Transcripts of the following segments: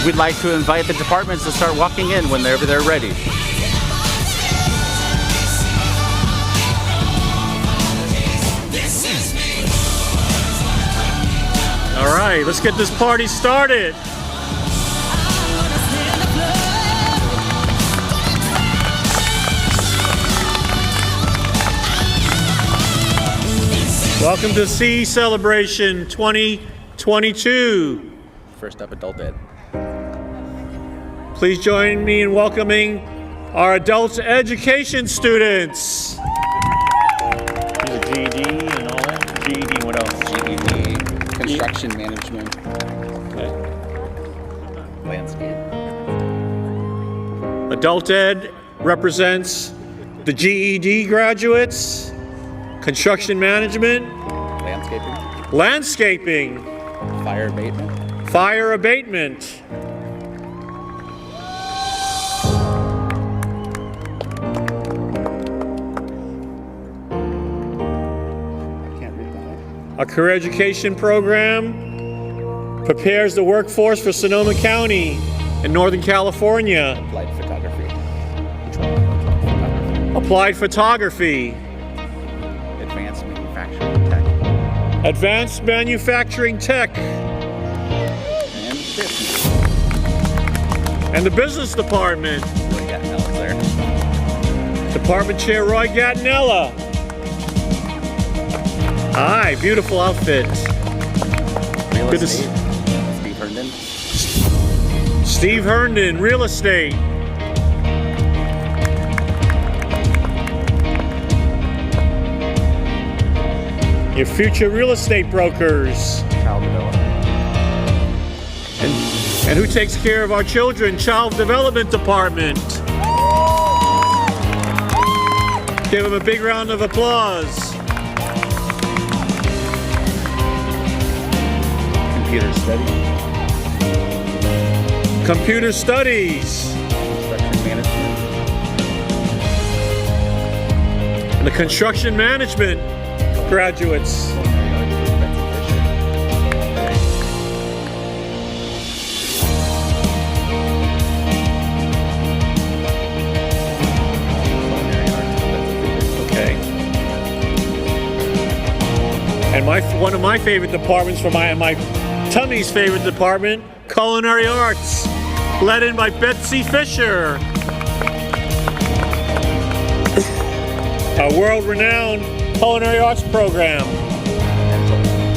We'd like to invite the departments to start walking in whenever they're ready. All right, let's get this party started. Welcome to CE Celebration 2022. First up, Adult Ed. Please join me in welcoming our adult education students. Here's a GED and all that. GED, what else? GED, construction management, Okay. landscape. Adult Ed represents the GED graduates, construction management, landscaping, Fire abatement. fire abatement. Can't read that. Our career education program prepares the workforce for Sonoma County in Northern California. Applied photography. Applied photography, Advanced manufacturing tech. advanced manufacturing tech, And business. and the business department. We got Nels there. Department Chair Roy Gattinella. Hi, beautiful outfit. Real Good to estate. Steve Herndon. Steve Herndon, real estate. Your future real estate brokers. Child development. And who takes care of our children? Child Development Department. Give them a big round of applause. Computer study. Computer Studies. Construction management. And the Construction Management graduates. Okay. And one of my favorite departments for my tummy's favorite department, Culinary Arts, led in by Betsy Fisher. Our world-renowned Culinary Arts program.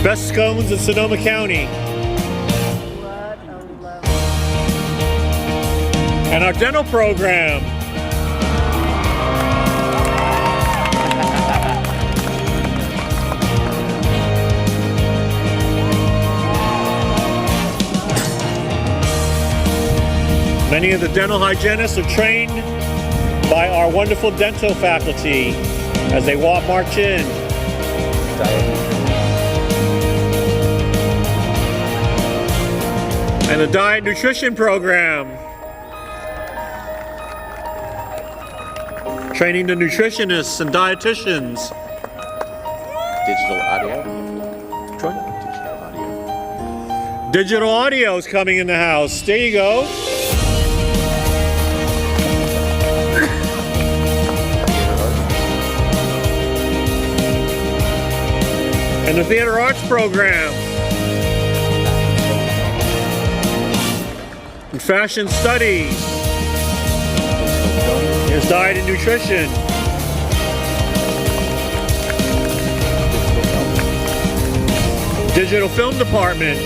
Best scones in Sonoma County. What a love. And our dental program. Many of the dental hygienists are trained by our wonderful dental faculty as they march in. And the diet nutrition program. Training the nutritionists and dietitians. Digital audio. Troy? Digital audio. Digital audio is coming in the house. There you go. And the theater arts program. And fashion studies. There's diet and nutrition. Digital film department.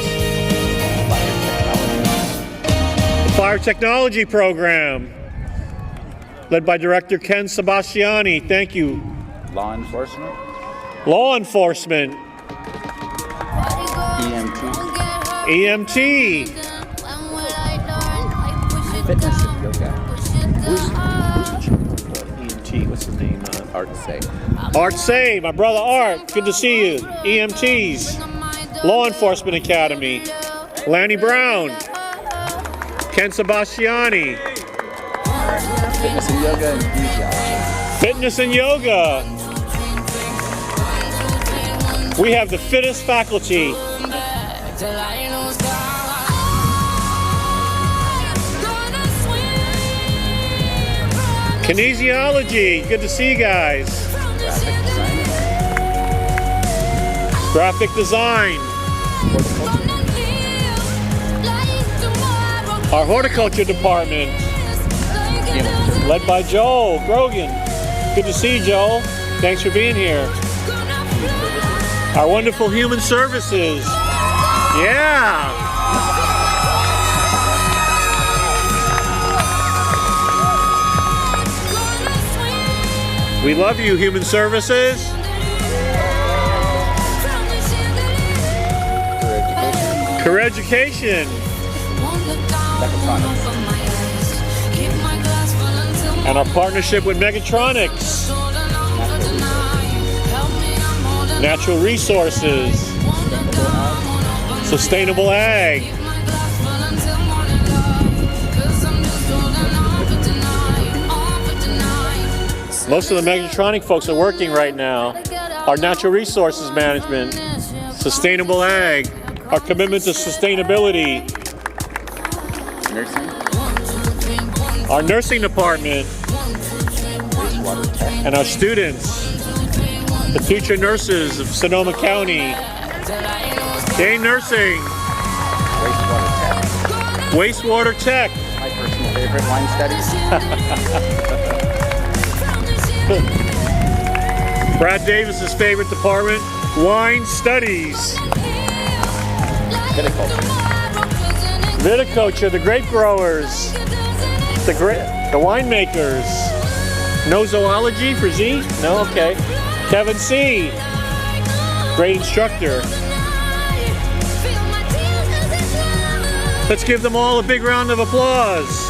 The fire technology program. Led by Director Ken Sebastiani. Thank you. Law enforcement. Law enforcement. EMT. EMT. Fitness and yoga. Who's EMT? What's his name? Art say. Art Say, my brother Art. Good to see you. EMTs. Law Enforcement Academy. Lanny Brown. Ken Sebastiani. Fitness and yoga and kinesiology. Fitness and yoga. We have the fittest faculty. Kinesiology, good to see you guys. Graphic design. Our horticulture department, led by Joel Grogan. Good to see you, Joel. Thanks for being here. Our wonderful human services. Yeah. We love you, human services. Career education. And our partnership with Megatronics. Natural resources. Sustainable ag. Most of the Megatronic folks are working right now. Our natural resources management, sustainable ag, our commitment to sustainability. Our nursing department, and our students, the future nurses of Sonoma County. Dane Nursing. Wastewater Tech. My personal favorite, wine studies. Brad Davis's favorite department, wine studies. Viticulture, the grape growers, the winemakers. No zoology for Z? No, okay. Kevin C, great instructor. Let's give them all a big round of applause.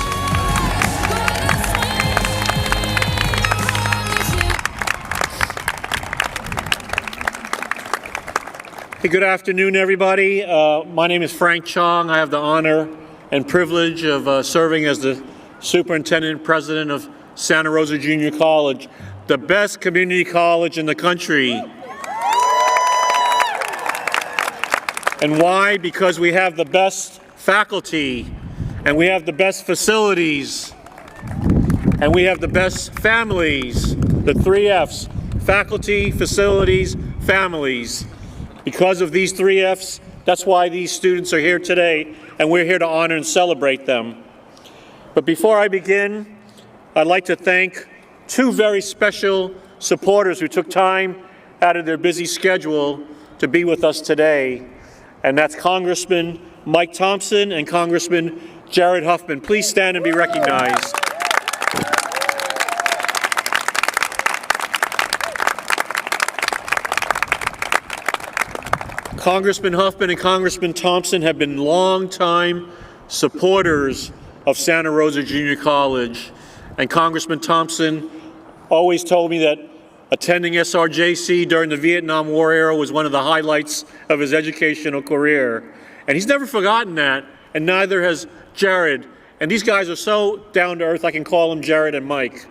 Hey, good afternoon, everybody. My name is Frank Chong. I have the honor and privilege of serving as the superintendent president of Santa Rosa Junior College, the best community college in the country. And why? Because we have the best faculty, and we have the best facilities, and we have the best families, the 3 F's, faculty, facilities, families. Because of these 3 F's, that's why these students are here today, and we're here to honor and celebrate them. But before I begin, I'd like to thank 2 very special supporters who took time out of their busy schedule to be with us today, and that's Congressman Mike Thompson and Congressman Jared Huffman. Please stand and be recognized. Congressman Huffman and Congressman Thompson have been longtime supporters of Santa Rosa Junior College. And Congressman Thompson always told me that attending SRJC during the Vietnam War era was one of the highlights of his educational career. And he's never forgotten that, and neither has Jared. And these guys are so down to earth, I can call them Jared and Mike.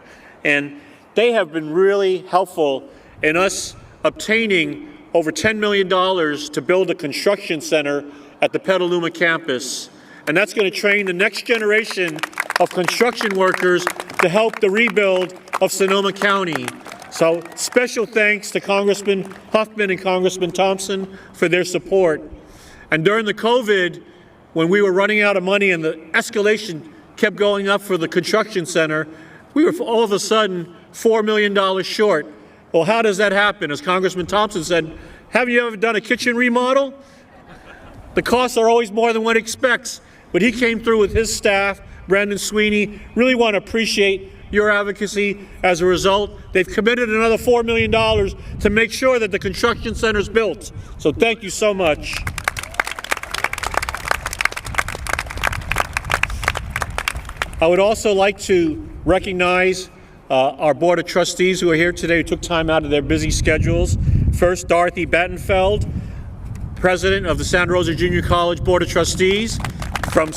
And they have been really helpful in us obtaining over $10 million to build a construction center at the Petaluma campus. And that's going to train the next generation of construction workers to help the rebuild of Sonoma County. So special thanks to Congressman Huffman and Congressman Thompson for their support. And during the COVID, when we were running out of money and the escalation kept going up for the construction center, we were all of a sudden $4 million short. Well, how does that happen? As Congressman Thompson said, have you ever done a kitchen remodel? The costs are always more than one expects. But he came through with his staff, Brandon Sweeney. Really want to appreciate your advocacy. As a result, they've committed another $4 million to make sure that the construction center is built. So thank you so much. I would also like to recognize our Board of Trustees who are here today, who took time out of their busy schedules. First, Dorothy Battenfeld, President of the Santa Rosa Junior College Board of Trustees from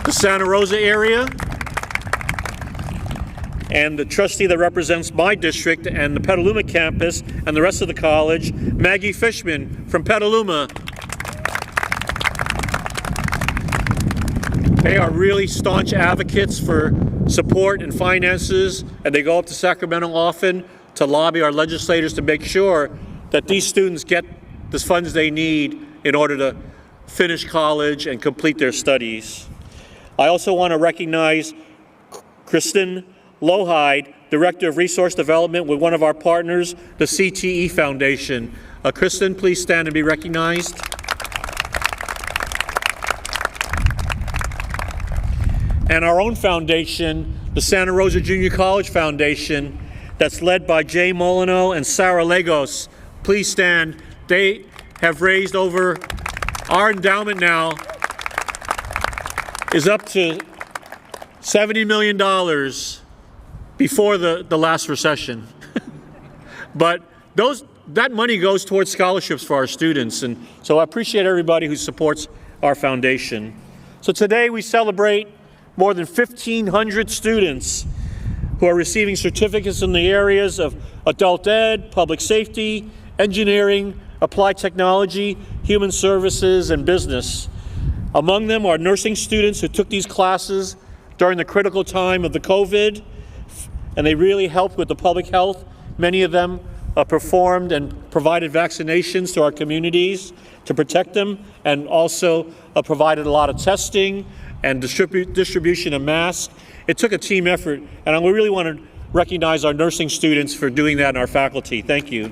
the Santa Rosa area, and the trustee that represents my district and the Petaluma campus and the rest of the college, Maggie Fishman from Petaluma. They are really staunch advocates for support and finances, and they go up to Sacramento often to lobby our legislators to make sure that these students get the funds they need in order to finish college and complete their studies. I also want to recognize Kristen Lohide, Director of Resource Development with one of our partners, the CTE Foundation. Kristen, please stand and be recognized. And our own foundation, the Santa Rosa Junior College Foundation, that's led by Jay Molyneux and Sarah Lagos. Please stand. They have raised over, our endowment now is up to $70 million before the last recession. But that money goes towards scholarships for our students, and so I appreciate everybody who supports our foundation. So today we celebrate more than 1,500 students who are receiving certificates in the areas of adult ed, public safety, engineering, applied technology, human services, and business. Among them are nursing students who took these classes during the critical time of the COVID, and they really helped with the public health. Many of them performed and provided vaccinations to our communities to protect them, and also provided a lot of testing and distribution of masks. It took a team effort, and I really want to recognize our nursing students for doing that and our faculty. Thank you.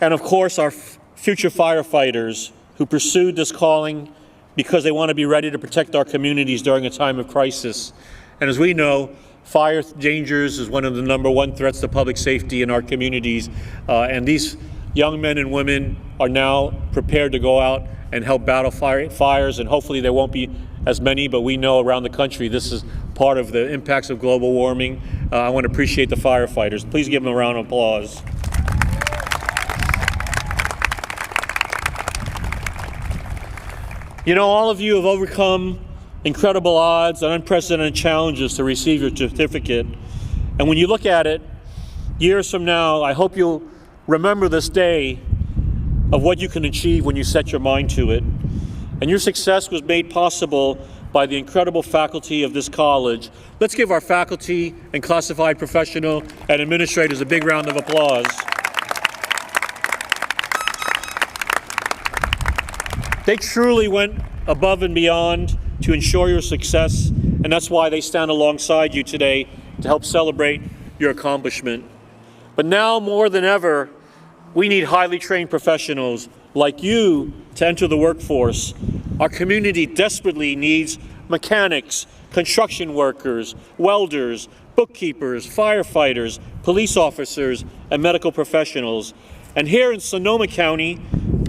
And of course, our future firefighters who pursued this calling because they want to be ready to protect our communities during a time of crisis. And as we know, fire dangers is one of the #1 threats to public safety in our communities, and these young men and women are now prepared to go out and help battle fires, and hopefully there won't be as many, but we know around the country this is part of the impacts of global warming. I want to appreciate the firefighters. Please give them a round of applause. You know, all of you have overcome incredible odds and unprecedented challenges to receive your certificate. And when you look at it, years from now, I hope you'll remember this day of what you can achieve when you set your mind to it. And your success was made possible by the incredible faculty of this college. Let's give our faculty and classified professional and administrators a big round of applause. They truly went above and beyond to ensure your success, and that's why they stand alongside you today to help celebrate your accomplishment. But now more than ever, we need highly trained professionals like you to enter the workforce. Our community desperately needs mechanics, construction workers, welders, bookkeepers, firefighters, police officers, and medical professionals. And here in Sonoma County,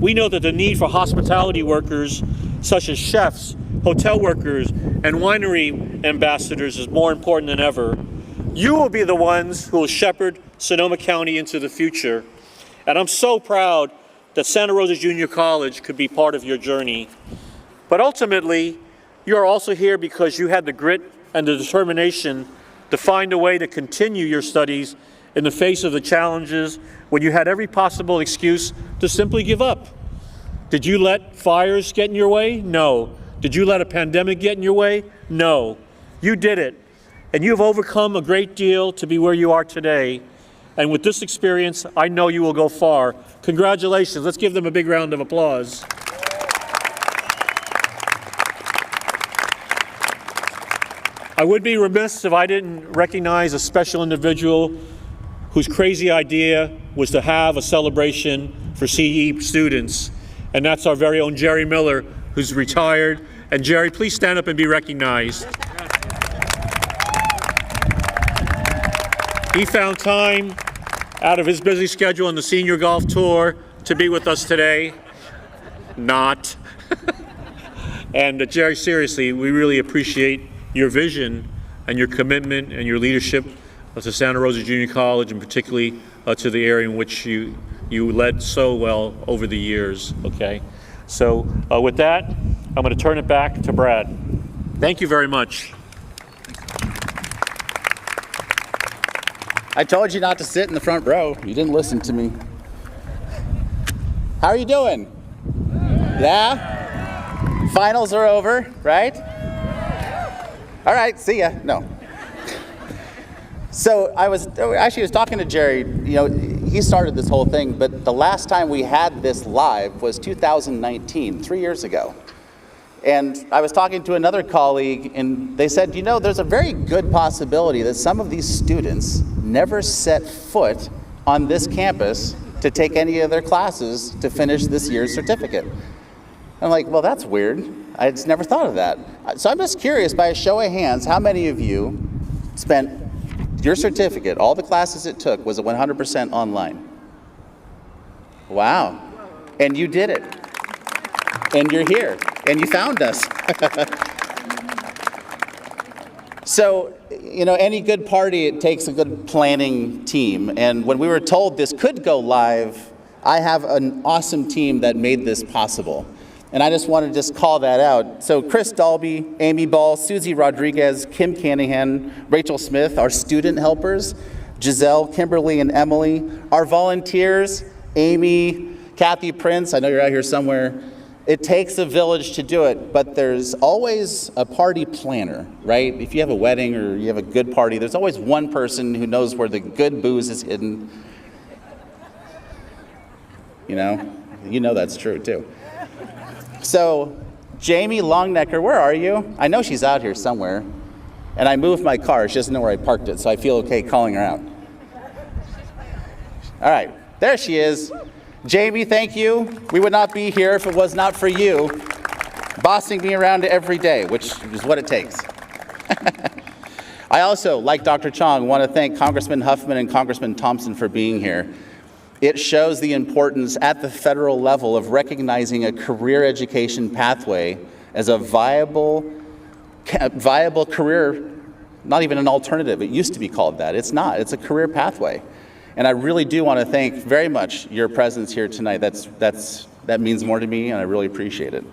we know that the need for hospitality workers, such as chefs, hotel workers, and winery ambassadors is more important than ever. You will be the ones who will shepherd Sonoma County into the future. And I'm so proud that Santa Rosa Junior College could be part of your journey. But ultimately, you are also here because you had the grit and the determination to find a way to continue your studies in the face of the challenges when you had every possible excuse to simply give up. Did you let fires get in your way? No. Did you let a pandemic get in your way? No. You did it. And you have overcome a great deal to be where you are today. And with this experience, I know you will go far. Congratulations. Let's give them a big round of applause. I would be remiss if I didn't recognize a special individual whose crazy idea was to have a celebration for CE students. And that's our very own Jerry Miller, who's retired. And Jerry, please stand up and be recognized. He found time out of his busy schedule on the senior golf tour to be with us today. Not. And Jerry, seriously, we really appreciate your vision and your commitment and your leadership to Santa Rosa Junior College, and particularly to the area in which you led so well over the years, okay? So with that, I'm going to turn it back to Brad. Thank you very much. I told you not to sit in the front row. You didn't listen to me. How are you doing? Yeah? Finals are over, right? All right, see ya. No. So I was talking to Jerry. He started this whole thing, but the last time we had this live was 2019, 3 years ago. And I was talking to another colleague, and they said, there's a very good possibility that some of these students never set foot on this campus to take any of their classes to finish this year's certificate. I'm like, well, that's weird. I just never thought of that. So I'm just curious, by a show of hands, how many of you spent your certificate, all the classes it took, was 100% online? Wow. And you did it. And you're here. And you found us. So, any good party, it takes a good planning team. And when we were told this could go live, I have an awesome team that made this possible. And I just want to call that out. So Chris Dalby, Amy Ball, Susie Rodriguez, Kim Canahan, Rachel Smith, our student helpers, Giselle, Kimberly, and Emily, our volunteers, Amy, Kathy Prince, I know you're out here somewhere. It takes a village to do it, but there's always a party planner, right? If you have a wedding or you have a good party, there's always one person who knows where the good booze is hidden. You know that's true too. So, Jamie Longnecker, where are you? I know she's out here somewhere. And I moved my car. She doesn't know where I parked it, so I feel okay calling her out. All right, there she is. Jamie, thank you. We would not be here if it was not for you bossing me around every day, which is what it takes. I also, like Dr. Chong, want to thank Congressman Huffman and Congressman Thompson for being here. It shows the importance at the federal level of recognizing a career education pathway as a viable career, not even an alternative. It used to be called that. It's not. It's a career pathway. And I really do want to thank very much your presence here tonight. That means more to me, and I really appreciate it.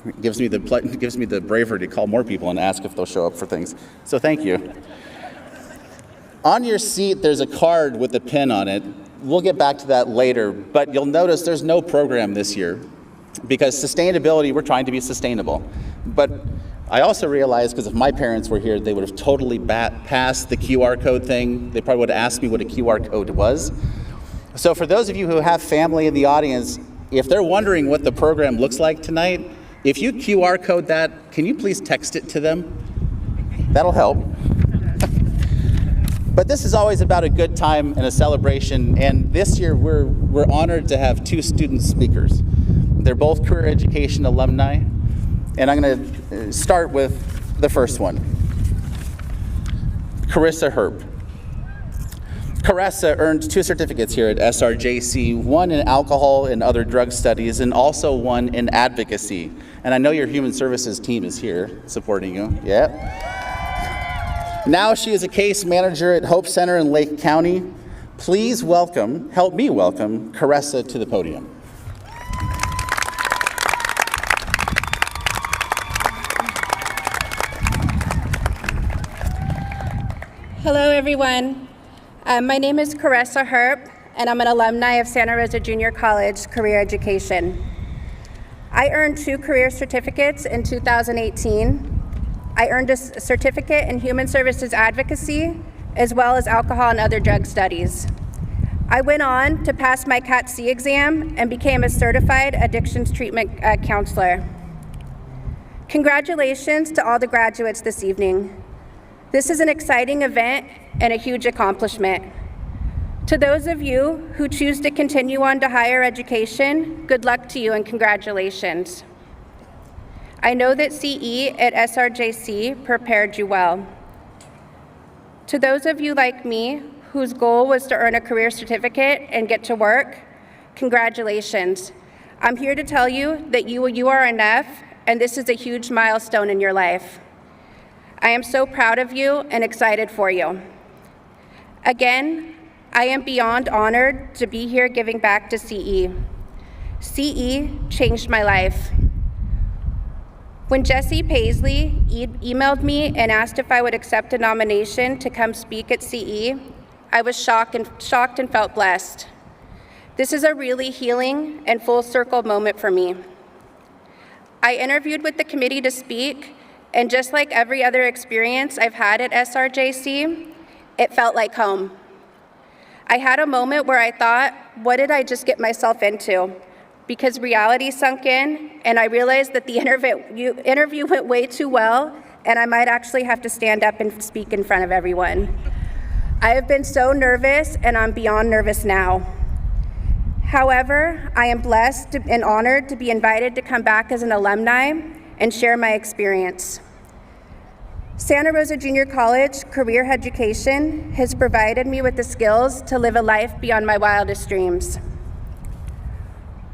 It gives me the bravery to call more people and ask if they'll show up for things. So thank you. On your seat, there's a card with a pin on it. We'll get back to that later, but you'll notice there's no program this year because sustainability, we're trying to be sustainable. But I also realized, because if my parents were here, they would have totally passed the QR code thing. They probably would have asked me what a QR code was. So for those of you who have family in the audience, if they're wondering what the program looks like tonight, if you QR code that, can you please text it to them? That'll help. But this is always about a good time and a celebration, and this year we're honored to have two student speakers. They're both career education alumni, and I'm going to start with the first one, Carissa Herb. Carissa earned 2 certificates here at SRJC, one in alcohol and other drug studies, and also one in advocacy. And I know your human services team is here supporting you. Yeah. Now she is a case manager at Hope Center in Lake County. Please help me welcome Carissa to the podium. Hello, everyone. My name is Carissa Herb, and I'm an alumni of Santa Rosa Junior College Career Education. I earned 2 career certificates in 2018. I earned a certificate in Human Services Advocacy, as well as Alcohol and Other Drug Studies. I went on to pass my CAT-C exam and became a certified addictions treatment counselor. Congratulations to all the graduates this evening. This is an exciting event and a huge accomplishment. To those of you who choose to continue on to higher education, good luck to you and congratulations. I know that CE at SRJC prepared you well. To those of you like me, whose goal was to earn a career certificate and get to work, congratulations. I'm here to tell you that you are enough, and this is a huge milestone in your life. I am so proud of you and excited for you. Again, I am beyond honored to be here giving back to CE. CE changed my life. When Jesse Paisley emailed me and asked if I would accept a nomination to come speak at CE, I was shocked and felt blessed. This is a really healing and full circle moment for me. I interviewed with the committee to speak, and just like every other experience I've had at SRJC, it felt like home. I had a moment where I thought, what did I just get myself into? Because reality sunk in, and I realized that the interview went way too well, and I might actually have to stand up and speak in front of everyone. I have been so nervous, and I'm beyond nervous now. However, I am blessed and honored to be invited to come back as an alumni and share my experience. Santa Rosa Junior College Career Education has provided me with the skills to live a life beyond my wildest dreams.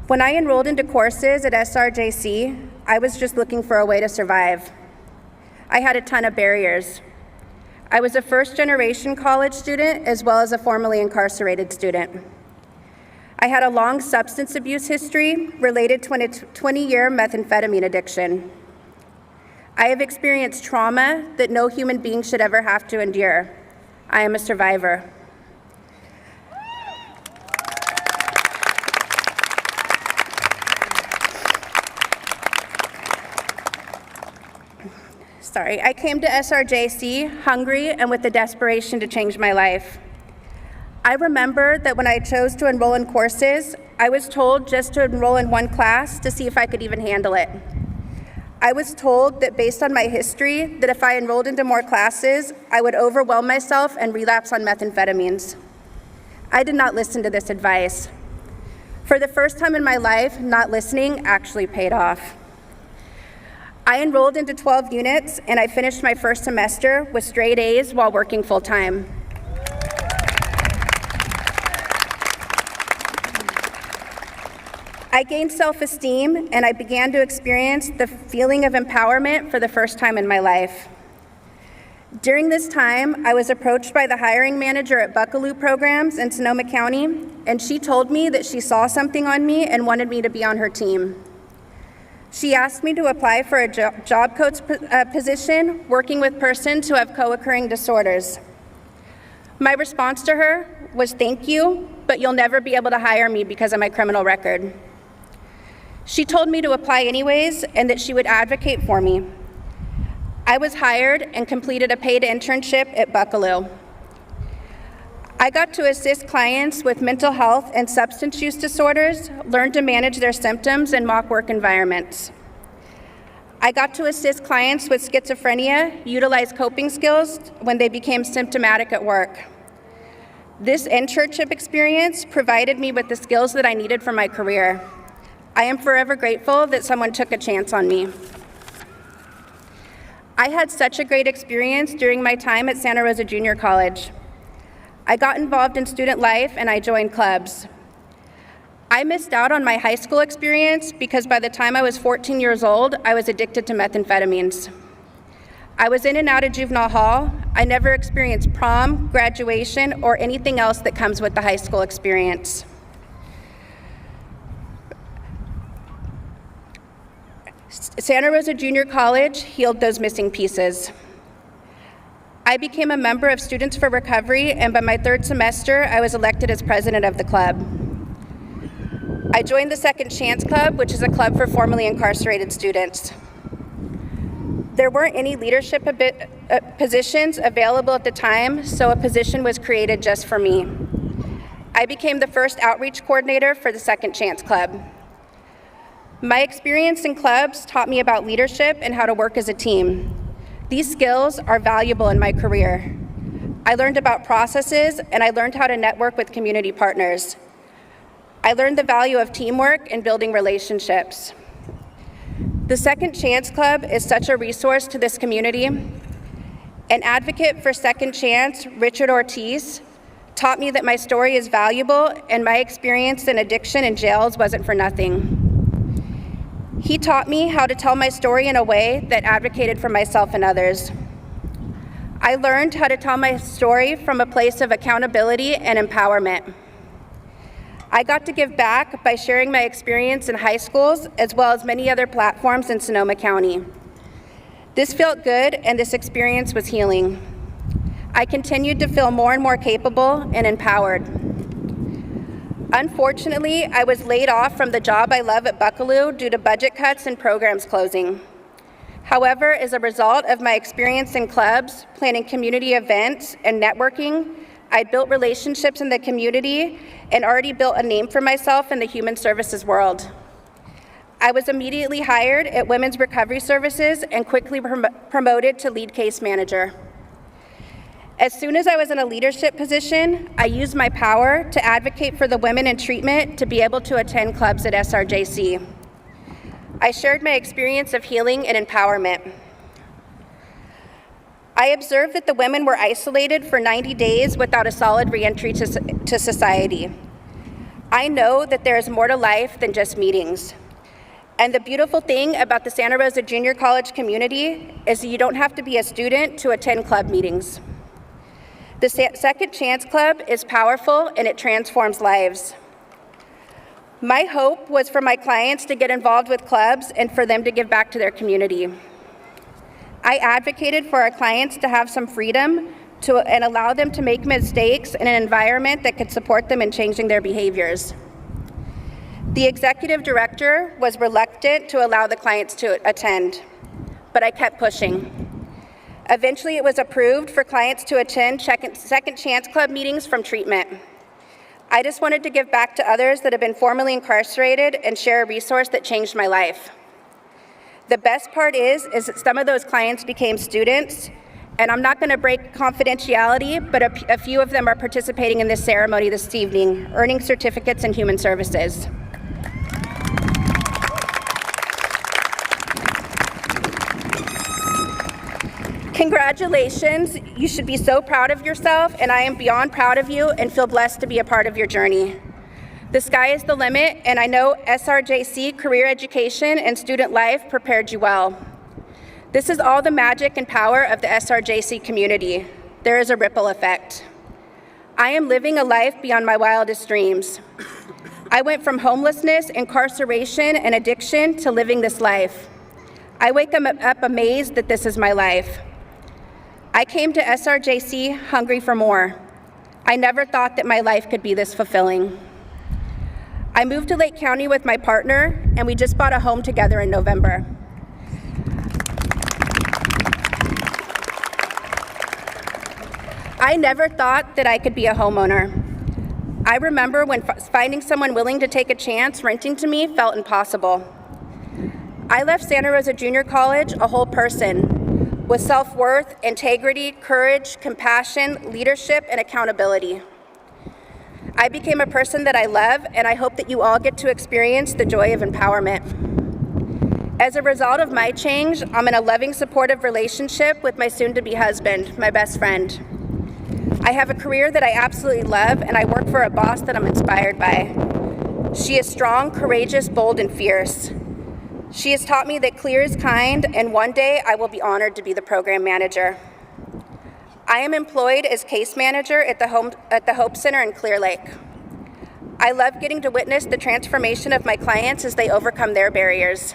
When I enrolled into courses at SRJC, I was just looking for a way to survive. I had a ton of barriers. I was a first-generation college student as well as a formerly incarcerated student. I had a long substance abuse history related to a 20-year methamphetamine addiction. I have experienced trauma that no human being should ever have to endure. I am a survivor. I came to SRJC hungry and with the desperation to change my life. I remember that when I chose to enroll in courses, I was told just to enroll in one class to see if I could even handle it. I was told that based on my history, that if I enrolled into more classes, I would overwhelm myself and relapse on methamphetamines. I did not listen to this advice. For the first time in my life, not listening actually paid off. I enrolled into 12 units, and I finished my first semester with straight A's while working full-time. I gained self-esteem, and I began to experience the feeling of empowerment for the first time in my life. During this time, I was approached by the hiring manager at Buckaloo Programs in Sonoma County, and she told me that she saw something on me and wanted me to be on her team. She asked me to apply for a job coach position working with persons who have co-occurring disorders. My response to her was, "Thank you, but you'll never be able to hire me because of my criminal record." She told me to apply anyways and that she would advocate for me. I was hired and completed a paid internship at Buckaloo. I got to assist clients with mental health and substance use disorders, learn to manage their symptoms in mock work environments. I got to assist clients with schizophrenia, utilize coping skills when they became symptomatic at work. This internship experience provided me with the skills that I needed for my career. I am forever grateful that someone took a chance on me. I had such a great experience during my time at Santa Rosa Junior College. I got involved in student life and I joined clubs. I missed out on my high school experience because by the time I was 14 years old, I was addicted to methamphetamines. I was in and out of juvenile hall. I never experienced prom, graduation, or anything else that comes with the high school experience. Santa Rosa Junior College healed those missing pieces. I became a member of Students for Recovery, and by my third semester, I was elected as president of the club. I joined the Second Chance Club, which is a club for formerly incarcerated students. There weren't any leadership positions available at the time, so a position was created just for me. I became the first outreach coordinator for the Second Chance Club. My experience in clubs taught me about leadership and how to work as a team. These skills are valuable in my career. I learned about processes, and I learned how to network with community partners. I learned the value of teamwork and building relationships. The Second Chance Club is such a resource to this community. An advocate for Second Chance, Richard Ortiz, taught me that my story is valuable and my experience in addiction and jails wasn't for nothing. He taught me how to tell my story in a way that advocated for myself and others. I learned how to tell my story from a place of accountability and empowerment. I got to give back by sharing my experience in high schools as well as many other platforms in Sonoma County. This felt good, and this experience was healing. I continued to feel more and more capable and empowered. Unfortunately, I was laid off from the job I love at Buckaloo due to budget cuts and programs closing. However, as a result of my experience in clubs, planning community events, and networking, I built relationships in the community and already built a name for myself in the human services world. I was immediately hired at Women's Recovery Services and quickly promoted to lead case manager. As soon as I was in a leadership position, I used my power to advocate for the women in treatment to be able to attend clubs at SRJC. I shared my experience of healing and empowerment. I observed that the women were isolated for 90 days without a solid reentry to society. I know that there is more to life than just meetings. And the beautiful thing about the Santa Rosa Junior College community is that you don't have to be a student to attend club meetings. The Second Chance Club is powerful and it transforms lives. My hope was for my clients to get involved with clubs and for them to give back to their community. I advocated for our clients to have some freedom and allow them to make mistakes in an environment that could support them in changing their behaviors. The executive director was reluctant to allow the clients to attend, but I kept pushing. Eventually, it was approved for clients to attend Second Chance Club meetings from treatment. I just wanted to give back to others that have been formerly incarcerated and share a resource that changed my life. The best part is that some of those clients became students, and I'm not going to break confidentiality, but a few of them are participating in this ceremony this evening, earning certificates in human services. Congratulations, you should be so proud of yourself, and I am beyond proud of you and feel blessed to be a part of your journey. The sky is the limit, and I know SRJC Career Education and Student Life prepared you well. This is all the magic and power of the SRJC community. There is a ripple effect. I am living a life beyond my wildest dreams. I went from homelessness, incarceration, and addiction to living this life. I wake up amazed that this is my life. I came to SRJC hungry for more. I never thought that my life could be this fulfilling. I moved to Lake County with my partner, and we just bought a home together in November. I never thought that I could be a homeowner. I remember when finding someone willing to take a chance renting to me felt impossible. I left Santa Rosa Junior College a whole person, with self-worth, integrity, courage, compassion, leadership, and accountability. I became a person that I love, and I hope that you all get to experience the joy of empowerment. As a result of my change, I'm in a loving, supportive relationship with my soon-to-be husband, my best friend. I have a career that I absolutely love, and I work for a boss that I'm inspired by. She is strong, courageous, bold, and fierce. She has taught me that clear is kind, and one day I will be honored to be the program manager. I am employed as case manager at the Hope Center in Clear Lake. I love getting to witness the transformation of my clients as they overcome their barriers.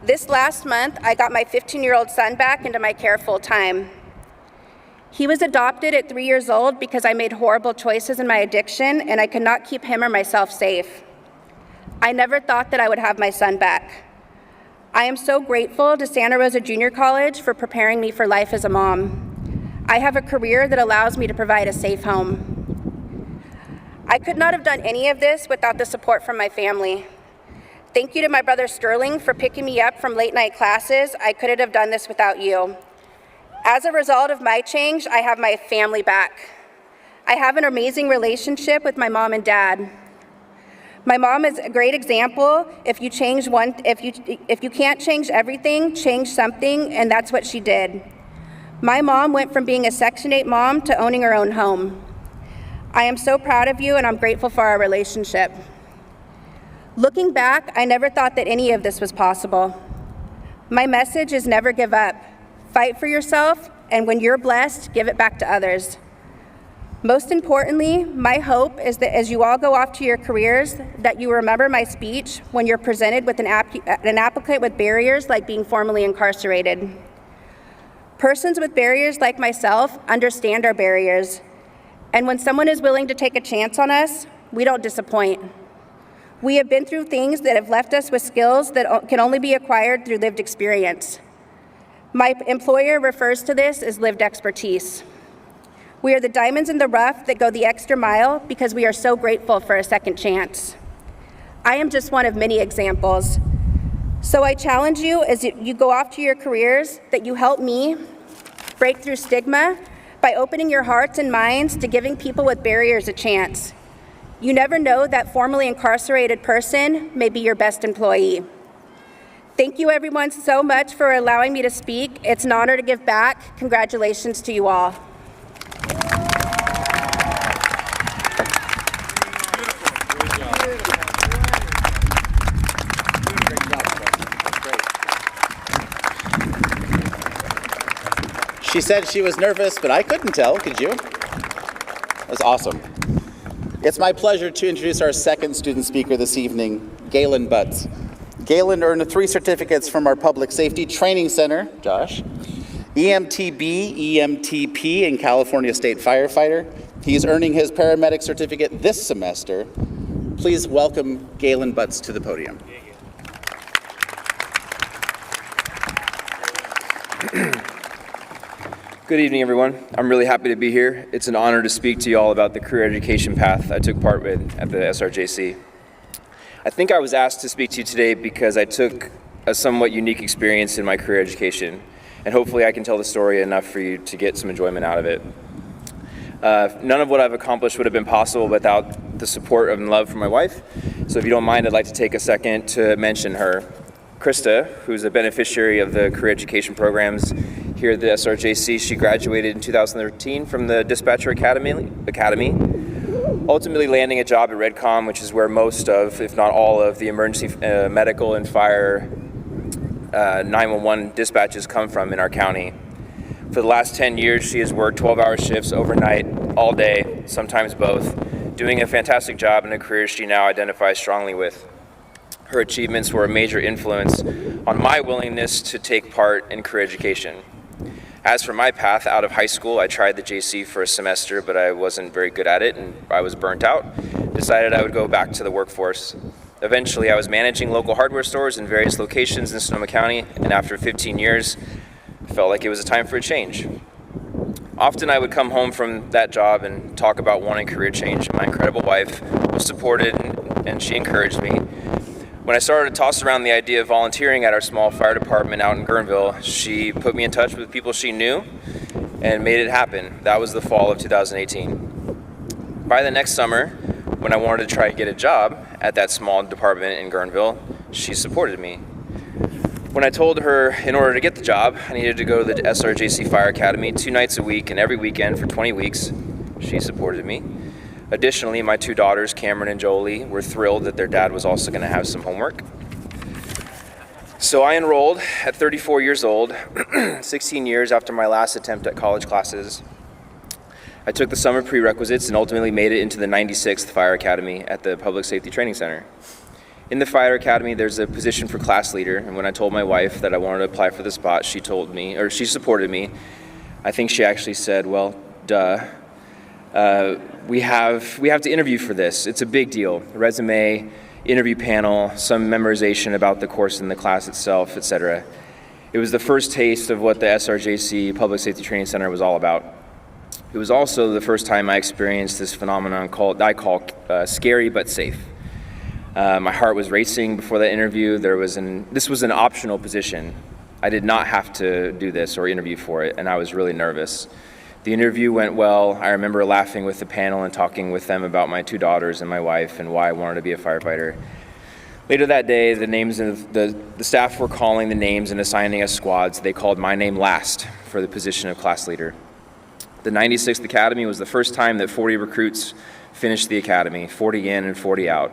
This last month, I got my 15-year-old son back into my care full time. He was adopted at 3 years old because I made horrible choices in my addiction, and I could not keep him or myself safe. I never thought that I would have my son back. I am so grateful to Santa Rosa Junior College for preparing me for life as a mom. I have a career that allows me to provide a safe home. I could not have done any of this without the support from my family. Thank you to my brother Sterling for picking me up from late night classes. I couldn't have done this without you. As a result of my change, I have my family back. I have an amazing relationship with my mom and dad. My mom is a great example. If you can't change everything, change something, and that's what she did. My mom went from being a Section 8 mom to owning her own home. I am so proud of you, and I'm grateful for our relationship. Looking back, I never thought that any of this was possible. My message is never give up. Fight for yourself, and when you're blessed, give it back to others. Most importantly, my hope is that as you all go off to your careers, that you remember my speech when you're presented with an applicant with barriers like being formerly incarcerated. Persons with barriers like myself understand our barriers, and when someone is willing to take a chance on us, we don't disappoint. We have been through things that have left us with skills that can only be acquired through lived experience. My employer refers to this as lived expertise. We are the diamonds in the rough that go the extra mile because we are so grateful for a second chance. I am just one of many examples. So I challenge you as you go off to your careers that you help me break through stigma by opening your hearts and minds to giving people with barriers a chance. You never know, that formerly incarcerated person may be your best employee. Thank you everyone so much for allowing me to speak. It's an honor to give back. Congratulations to you all. She said she was nervous, but I couldn't tell, could you? That was awesome. It's my pleasure to introduce our second student speaker this evening, Galen Butts. Galen earned 3 certificates from our Public Safety Training Center, Josh, EMTB, EMTP, and California State Firefighter. He's earning his paramedic certificate this semester. Please welcome Galen Butts to the podium. Good evening, everyone. I'm really happy to be here. It's an honor to speak to you all about the career education path I took part with at the SRJC. I think I was asked to speak to you today because I took a somewhat unique experience in my career education, and hopefully I can tell the story enough for you to get some enjoyment out of it. None of what I've accomplished would have been possible without the support and love from my wife, so if you don't mind, I'd like to take a second to mention her. Krista, who's a beneficiary of the career education programs here at the SRJC, she graduated in 2013 from the Dispatcher Academy, ultimately landing a job at Redcom, which is where most of, if not all of, the emergency medical and fire 911 dispatches come from in our county. For the last 10 years, she has worked 12-hour shifts overnight, all day, sometimes both, doing a fantastic job in a career she now identifies strongly with. Her achievements were a major influence on my willingness to take part in career education. As for my path out of high school, I tried the JC for a semester, but I wasn't very good at it and I was burnt out. Decided I would go back to the workforce. Eventually, I was managing local hardware stores in various locations in Sonoma County, and after 15 years, I felt like it was a time for a change. Often I would come home from that job and talk about wanting career change. My incredible wife was supported and she encouraged me. When I started to toss around the idea of volunteering at our small fire department out in Guerneville, she put me in touch with people she knew and made it happen. That was the fall of 2018. By the next summer, when I wanted to try to get a job at that small department in Guerneville, she supported me. When I told her in order to get the job, I needed to go to the SRJC Fire Academy 2 nights a week and every weekend for 20 weeks, she supported me. Additionally, my 2 daughters, Cameron and Jolie, were thrilled that their dad was also going to have some homework. So I enrolled at 34 years old, 16 years after my last attempt at college classes. I took the summer prerequisites and ultimately made it into the 96th Fire Academy at the Public Safety Training Center. In the Fire Academy, there's a position for class leader, and when I told my wife that I wanted to apply for the spot, she supported me. I think she actually said, well, duh. We have to interview for this. It's a big deal. Resume, interview panel, some memorization about the course and the class itself, etc. It was the first taste of what the SRJC Public Safety Training Center was all about. It was also the first time I experienced this phenomenon I call scary but safe. My heart was racing before that interview. This was an optional position. I did not have to do this or interview for it, and I was really nervous. The interview went well. I remember laughing with the panel and talking with them about my 2 daughters and my wife and why I wanted to be a firefighter. Later that day, the staff were calling the names and assigning us squads. They called my name last for the position of class leader. The 96th Academy was the first time that 40 recruits finished the academy, 40 in and 40 out.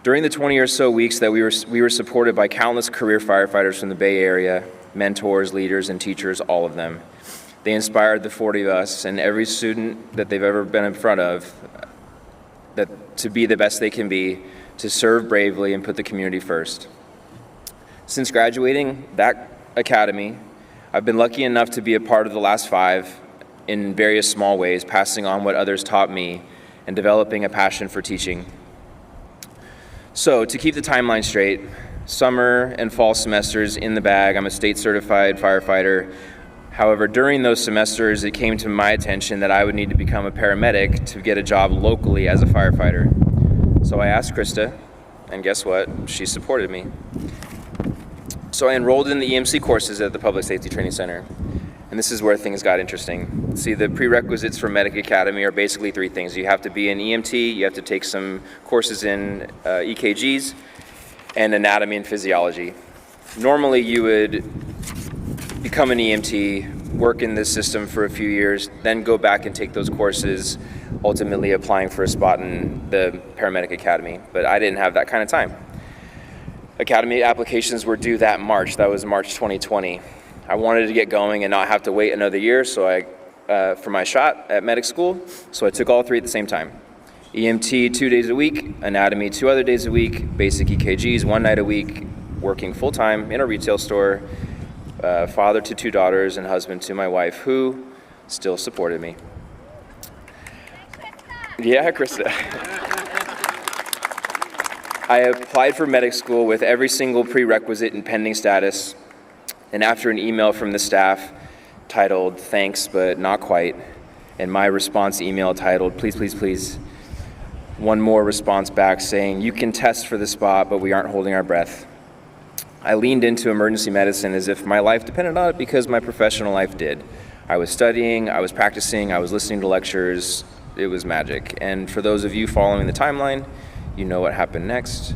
During the 20 or so weeks that we were supported by countless career firefighters from the Bay Area, mentors, leaders, and teachers, all of them. They inspired the 40 of us and every student that they've ever been in front of to be the best they can be, to serve bravely and put the community first. Since graduating that academy, I've been lucky enough to be a part of the last 5 in various small ways, passing on what others taught me and developing a passion for teaching. So to keep the timeline straight, summer and fall semesters in the bag. I'm a state certified firefighter. However, during those semesters, it came to my attention that I would need to become a paramedic to get a job locally as a firefighter. So I asked Krista, and guess what? She supported me. So I enrolled in the EMC courses at the Public Safety Training Center. And this is where things got interesting. See, the prerequisites for Medic Academy are basically three things. You have to be an EMT, you have to take some courses in EKGs, and anatomy and physiology. Normally you would become an EMT, work in this system for a few years, then go back and take those courses, ultimately applying for a spot in the Paramedic Academy. But I didn't have that kind of time. Academy applications were due that March. That was March 2020. I wanted to get going and not have to wait another year for my shot at medic school, so I took all three at the same time. EMT 2 days a week, anatomy 2 other days a week, basic EKGs 1 night a week, working full-time in a retail store, father to 2 daughters and husband to my wife, who still supported me. Yeah, Krista. I applied for medic school with every single prerequisite in pending status. And after an email from the staff titled, "Thanks, but not quite," and my response email titled, "Please, please, please," one more response back saying, "You can test for the spot, but we aren't holding our breath." I leaned into emergency medicine as if my life depended on it because my professional life did. I was studying, I was practicing, I was listening to lectures. It was magic. And for those of you following the timeline, you know what happened next.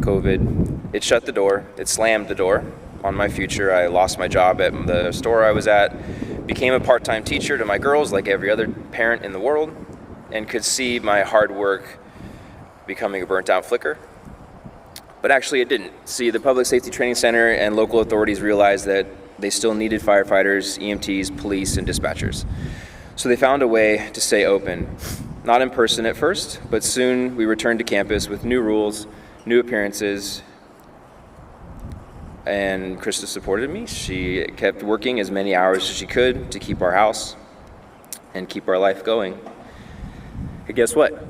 COVID. It shut the door. It slammed the door on my future. I lost my job at the store I was at, became a part-time teacher to my girls like every other parent in the world, and could see my hard work becoming a burnt-out flicker. But actually it didn't. See, the Public Safety Training Center and local authorities realized that they still needed firefighters, EMTs, police, and dispatchers. So they found a way to stay open. Not in person at first, but soon we returned to campus with new rules, new appearances, and Krista supported me. She kept working as many hours as she could to keep our house and keep our life going. And guess what?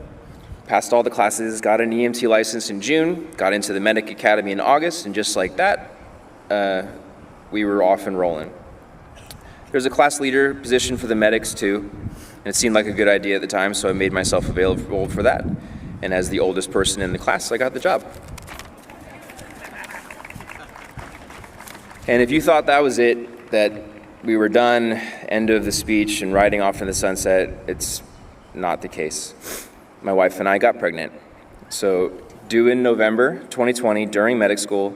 Passed all the classes, got an EMT license in June, got into the Medic Academy in August, and just like that, we were off and rolling. There's a class leader position for the medics too, and it seemed like a good idea at the time, so I made myself available for that. And as the oldest person in the class, I got the job. And if you thought that was it, that we were done, end of the speech and riding off in the sunset, it's not the case. My wife and I got pregnant. So due in November 2020 during medic school,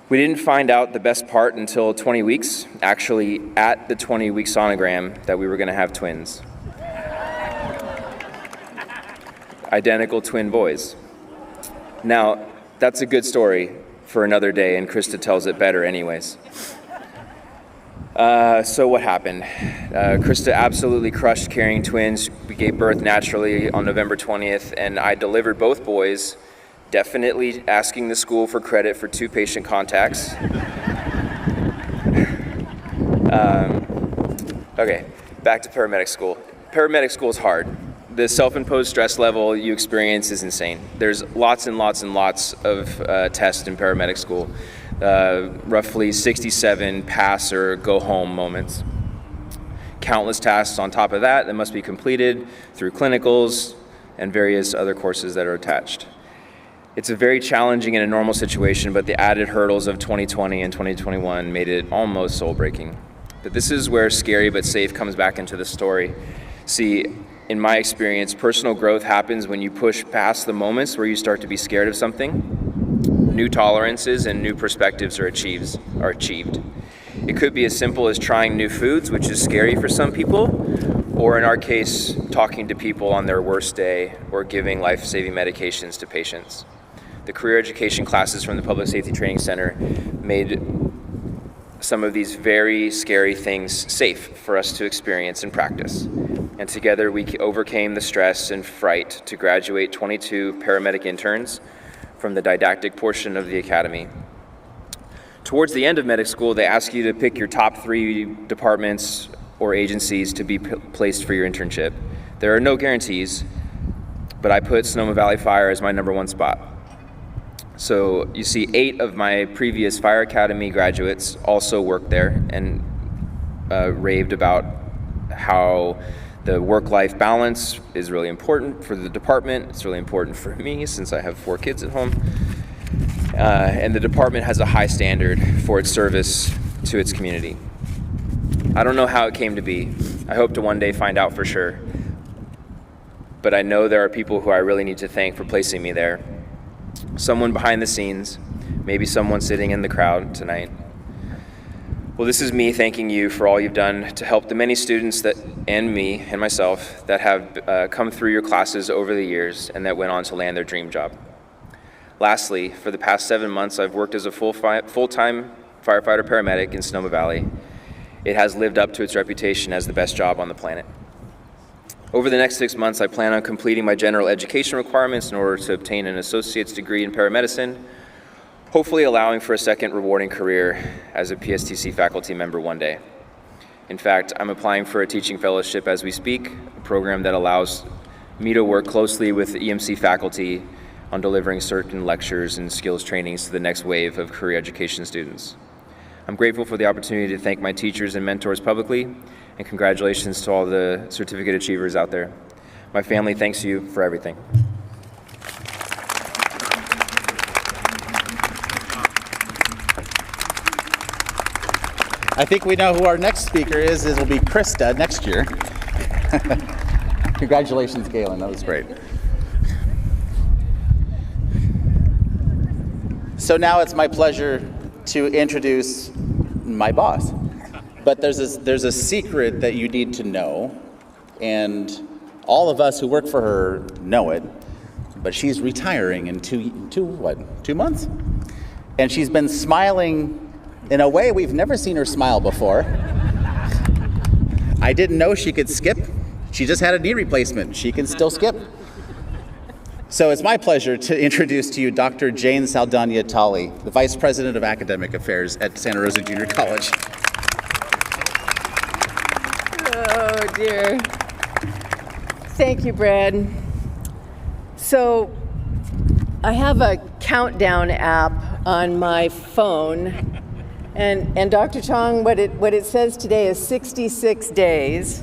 we didn't find out the best part until 20 weeks, actually at the 20-week sonogram, that we were gonna have twins. Identical twin boys. Now, that's a good story for another day, and Krista tells it better anyways. So what happened? Krista absolutely crushed carrying twins. We gave birth naturally on November 20th, and I delivered both boys, definitely asking the school for credit for 2 patient contacts. Okay, back to paramedic school. Paramedic school is hard. The self-imposed stress level you experience is insane. There's lots and lots and lots of tests in paramedic school. Roughly 67 pass or go home moments. Countless tasks on top of that must be completed through clinicals and various other courses that are attached. It's a very challenging in a normal situation, but the added hurdles of 2020 and 2021 made it almost soul-breaking. But this is where scary but safe comes back into the story. See, in my experience, personal growth happens when you push past the moments where you start to be scared of something. New tolerances and new perspectives are achieved. It could be as simple as trying new foods, which is scary for some people, or in our case, talking to people on their worst day or giving life-saving medications to patients. The career education classes from the Public Safety Training Center made some of these very scary things safe for us to experience and practice. And together we overcame the stress and fright to graduate 22 paramedic interns from the didactic portion of the academy. Towards the end of medic school, they ask you to pick your top 3 departments or agencies to be placed for your internship. There are no guarantees, but I put Sonoma Valley Fire as my #1 spot. So you see 8 of my previous Fire Academy graduates also worked there and raved about how the work-life balance is really important for the department. It's really important for me since I have 4 kids at home. And the department has a high standard for its service to its community. I don't know how it came to be. I hope to one day find out for sure. But I know there are people who I really need to thank for placing me there. Someone behind the scenes, maybe someone sitting in the crowd tonight. Well, this is me thanking you for all you've done to help the many students that, and me and myself, that have come through your classes over the years and that went on to land their dream job. Lastly, for the past 7 months, I've worked as a full-time firefighter paramedic in Sonoma Valley. It has lived up to its reputation as the best job on the planet. Over the next 6 months, I plan on completing my general education requirements in order to obtain an associate's degree in paramedicine, hopefully allowing for a second rewarding career as a PSTC faculty member one day. In fact, I'm applying for a teaching fellowship as we speak, a program that allows me to work closely with EMC faculty on delivering certain lectures and skills trainings to the next wave of career education students. I'm grateful for the opportunity to thank my teachers and mentors publicly, and congratulations to all the certificate achievers out there. My family thanks you for everything. I think we know who our next speaker is. It'll be Krista next year. Congratulations, Galen. That was great. So now it's my pleasure to introduce my boss. But there's a secret that you need to know, and all of us who work for her know it, but she's retiring in two months? And she's been smiling in a way we've never seen her smile before. I didn't know she could skip. She just had a knee replacement. She can still skip. So it's my pleasure to introduce to you Dr. Jane Saldana-Talley, the Vice President of Academic Affairs at Santa Rosa Junior College. Oh, dear. Thank you, Brad. So I have a countdown app on my phone, and Dr. Chong, what it says today is 66 days.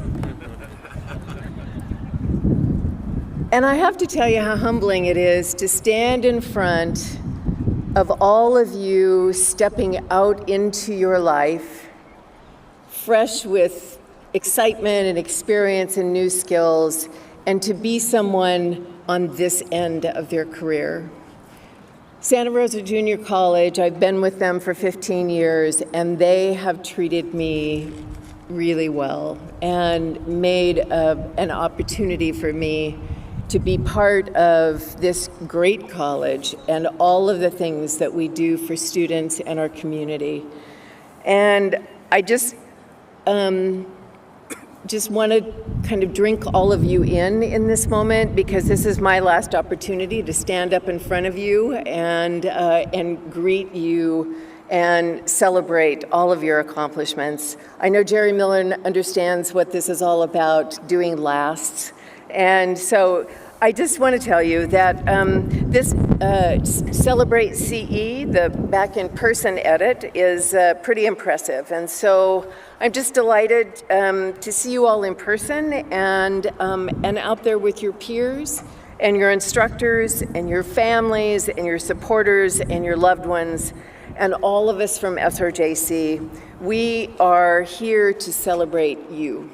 And I have to tell you how humbling it is to stand in front of all of you stepping out into your life, fresh with excitement and experience and new skills, and to be someone on this end of their career. Santa Rosa Junior College, I've been with them for 15 years, and they have treated me really well and made an opportunity for me to be part of this great college and all of the things that we do for students and our community. And I just want to kind of drink all of you in this moment, because this is my last opportunity to stand up in front of you and greet you and celebrate all of your accomplishments. I know Jerry Miller understands what this is all about, doing lasts. And so I just want to tell you that this Celebrate CE, the back in person edit, is pretty impressive. And so I'm just delighted to see you all in person and out there with your peers and your instructors and your families and your supporters and your loved ones and all of us from SRJC. We are here to celebrate you.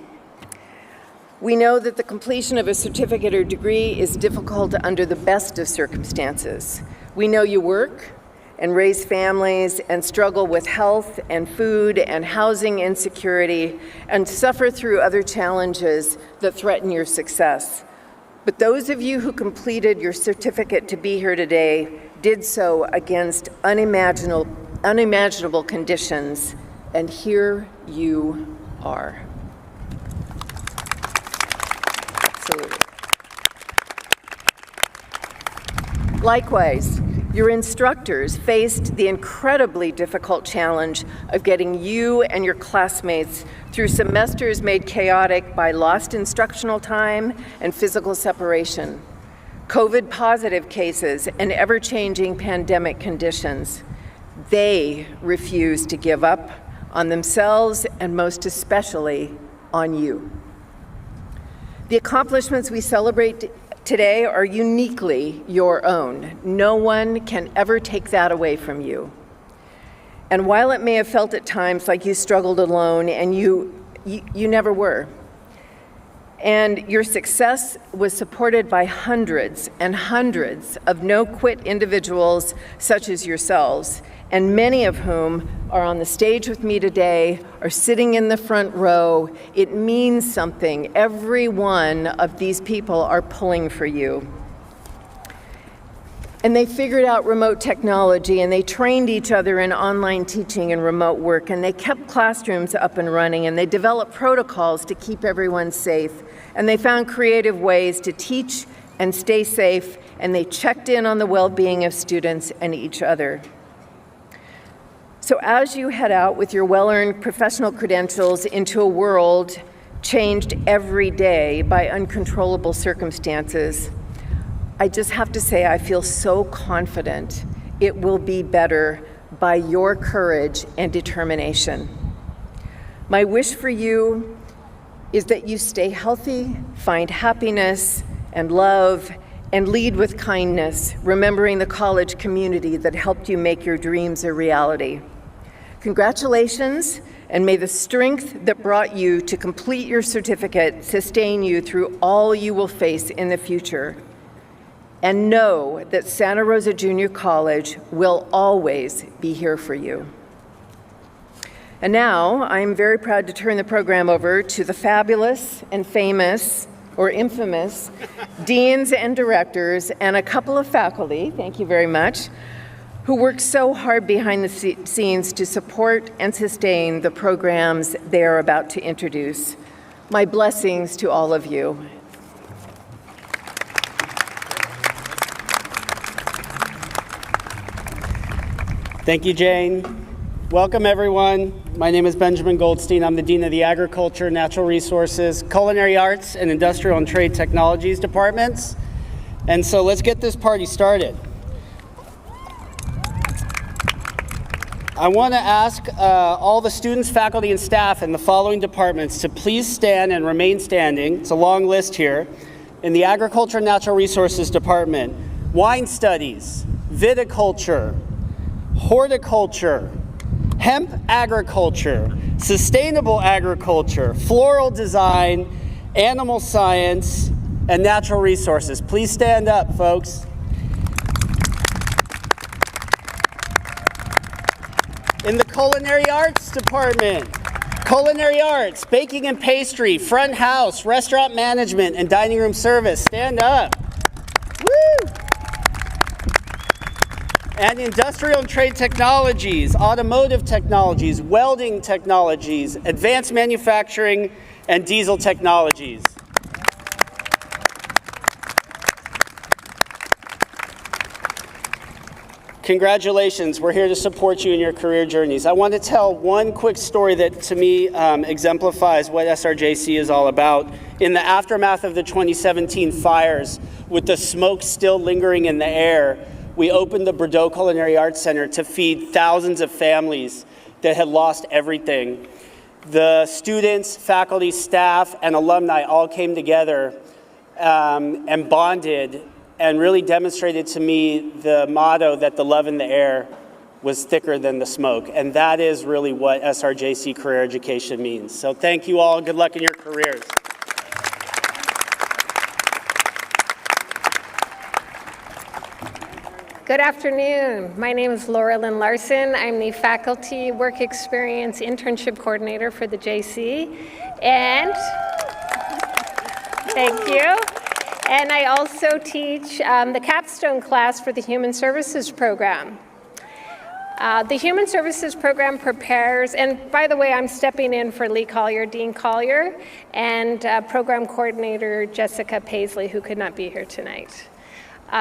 We know that the completion of a certificate or degree is difficult under the best of circumstances. We know you work and raise families and struggle with health and food and housing insecurity and suffer through other challenges that threaten your success. But those of you who completed your certificate to be here today did so against unimaginable conditions, and here you are. Absolutely. Likewise, your instructors faced the incredibly difficult challenge of getting you and your classmates through semesters made chaotic by lost instructional time and physical separation. COVID positive cases, and ever-changing pandemic conditions. They refuse to give up on themselves and most especially on you. The accomplishments we celebrate today are uniquely your own. No one can ever take that away from you. And while it may have felt at times like you struggled alone, and you never were, and your success was supported by hundreds and hundreds of no-quit individuals such as yourselves, and many of whom are on the stage with me today, are sitting in the front row. It means something. Every one of these people are pulling for you. And they figured out remote technology, and they trained each other in online teaching and remote work, and they kept classrooms up and running, and they developed protocols to keep everyone safe, and they found creative ways to teach and stay safe, and they checked in on the well-being of students and each other. So as you head out with your well-earned professional credentials into a world changed every day by uncontrollable circumstances, I just have to say I feel so confident it will be better by your courage and determination. My wish for you is that you stay healthy, find happiness and love, and lead with kindness, remembering the college community that helped you make your dreams a reality. Congratulations, and may the strength that brought you to complete your certificate sustain you through all you will face in the future. And know that Santa Rosa Junior College will always be here for you. And now, I'm very proud to turn the program over to the fabulous and famous, or infamous, deans and directors, and a couple of faculty, thank you very much, who work so hard behind the scenes to support and sustain the programs they are about to introduce. My blessings to all of you. Thank you, Jane. Welcome, everyone. My name is Benjamin Goldstein. I'm the Dean of the Agriculture, Natural Resources, Culinary Arts, and Industrial and Trade Technologies departments. And so let's get this party started. I want to ask all the students, faculty, and staff in the following departments to please stand and remain standing. It's a long list here. In the Agriculture and Natural Resources department, wine studies, viticulture, horticulture, hemp agriculture, sustainable agriculture, floral design, animal science, and natural resources. Please stand up, folks. In the Culinary Arts department, Culinary Arts, baking and pastry, front house, restaurant management, and dining room service. Stand up. Woo! And Industrial and Trade Technologies, Automotive Technologies, Welding Technologies, Advanced Manufacturing, and Diesel Technologies. Congratulations, we're here to support you in your career journeys. I want to tell one quick story that to me exemplifies what SRJC is all about. In the aftermath of the 2017 fires, with the smoke still lingering in the air, we opened the Bordeaux Culinary Arts Center to feed thousands of families that had lost everything. The students, faculty, staff, and alumni all came together and bonded and really demonstrated to me the motto that the love in the air was thicker than the smoke. And that is really what SRJC Career Education means. So thank you all, good luck in your careers. Good afternoon. My name is Laura Lynn Larson. I'm the Faculty Work Experience Internship Coordinator for the JC. And thank you. And I also teach the capstone class for the Human Services Program. The Human Services Program prepares, and by the way, I'm stepping in for Lee Collier, Dean Collier, and Program Coordinator Jessica Paisley, who could not be here tonight.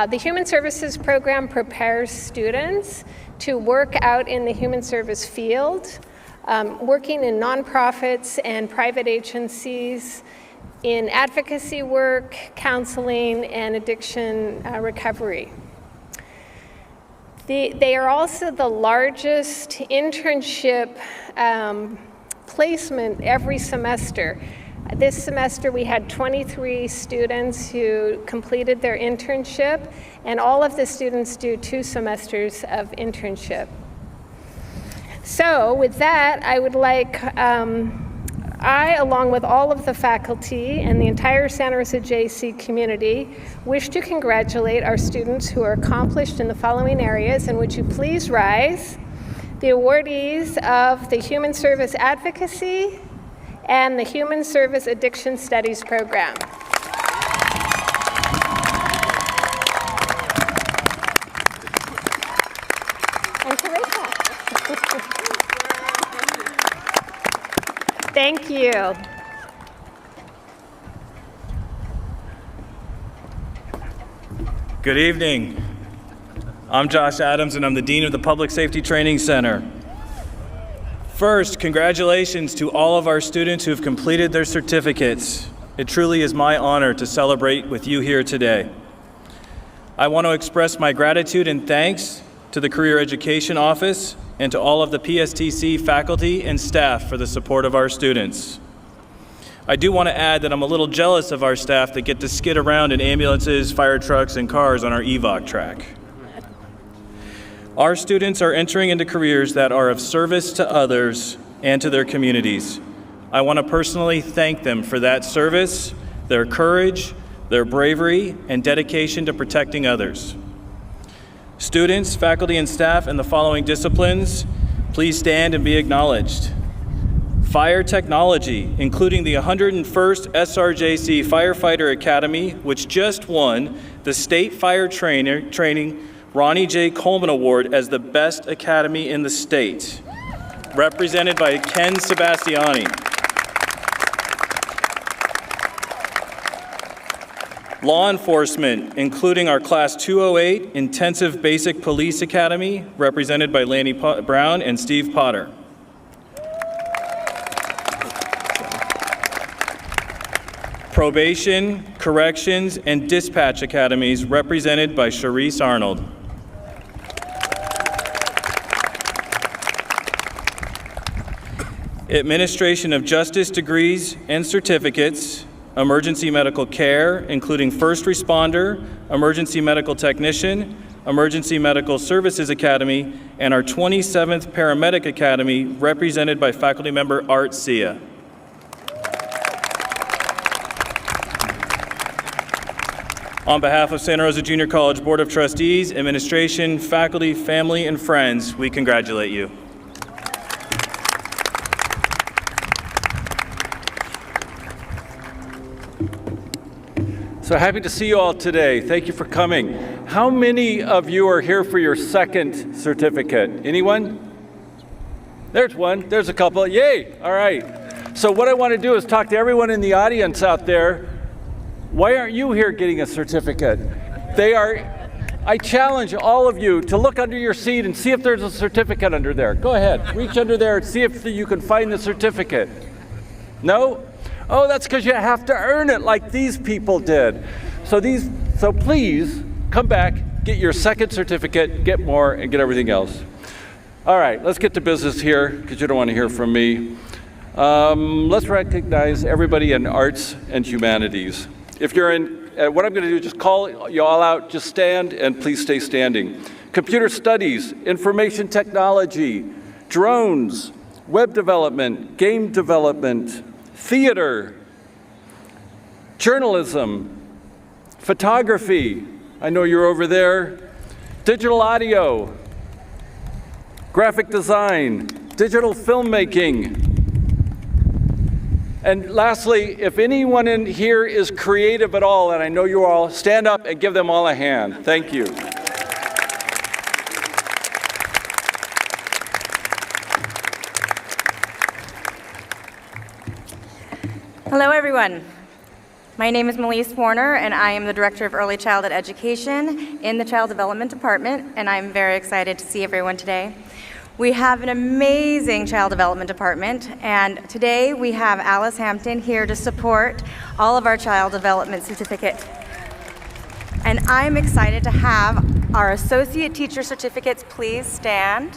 The Human Services Program prepares students to work out in the human service field, working in nonprofits and private agencies, in advocacy work, counseling, and addiction recovery. They are also the largest internship placement every semester. This semester we had 23 students who completed their internship, and all of the students do 2 semesters of internship. So with that, I would like, along with all of the faculty and the entire Santa Rosa JC community, wish to congratulate our students who are accomplished in the following areas, and would you please rise? The awardees of the Human Service Advocacy and the Human Service Addiction Studies Program. And Teresa. Thank you. Good evening. I'm Josh Adams, and I'm the Dean of the Public Safety Training Center. First, congratulations to all of our students who have completed their certificates. It truly is my honor to celebrate with you here today. I want to express my gratitude and thanks to the Career Education Office and to all of the PSTC faculty and staff for the support of our students. I do want to add that I'm a little jealous of our staff that get to skid around in ambulances, fire trucks, and cars on our EVOC track. Our students are entering into careers that are of service to others and to their communities. I want to personally thank them for that service, their courage, their bravery, and dedication to protecting others. Students, faculty, and staff in the following disciplines, please stand and be acknowledged. Fire Technology, including the 101st SRJC Firefighter Academy, which just won the State Fire Training Ronnie J. Coleman Award as the best academy in the state, represented by Ken Sebastiani. Law Enforcement, including our Class 208 Intensive Basic Police Academy, represented by Lanny Brown and Steve Potter. Probation, Corrections, and Dispatch Academies, represented by Sharice Arnold. Administration of Justice degrees and certificates, emergency medical care, including first responder, emergency medical technician, Emergency Medical Services Academy, and our 27th Paramedic Academy, represented by faculty member Art Sia. On behalf of Santa Rosa Junior College Board of Trustees, administration, faculty, family, and friends, we congratulate you. So happy to see you all today. Thank you for coming. How many of you are here for your second certificate? Anyone? There's one. There's a couple. Yay! All right. So what I want to do is talk to everyone in the audience out there. Why aren't you here getting a certificate? I challenge all of you to look under your seat and see if there's a certificate under there. Go ahead. Reach under there and see if you can find the certificate. No? Oh, that's because you have to earn it like these people did. So please come back, get your second certificate, get more, and get everything else. All right, let's get to business here because you don't want to hear from me. Let's recognize everybody in arts and humanities. If you're in, what I'm going to do is just call you all out, just stand and please stay standing. Computer studies, information technology, drones, web development, game development, theater, journalism, photography, I know you're over there, digital audio, graphic design, digital filmmaking. And lastly, if anyone in here is creative at all, and I know you all, stand up and give them all a hand. Thank you. Hello, everyone. My name is Melise Warner, and I am the Director of Early Childhood Education in the Child Development Department, and I'm very excited to see everyone today. We have an amazing child development department, and today we have Alice Hampton here to support all of our child development certificate. And I'm excited to have our associate teacher certificates please stand.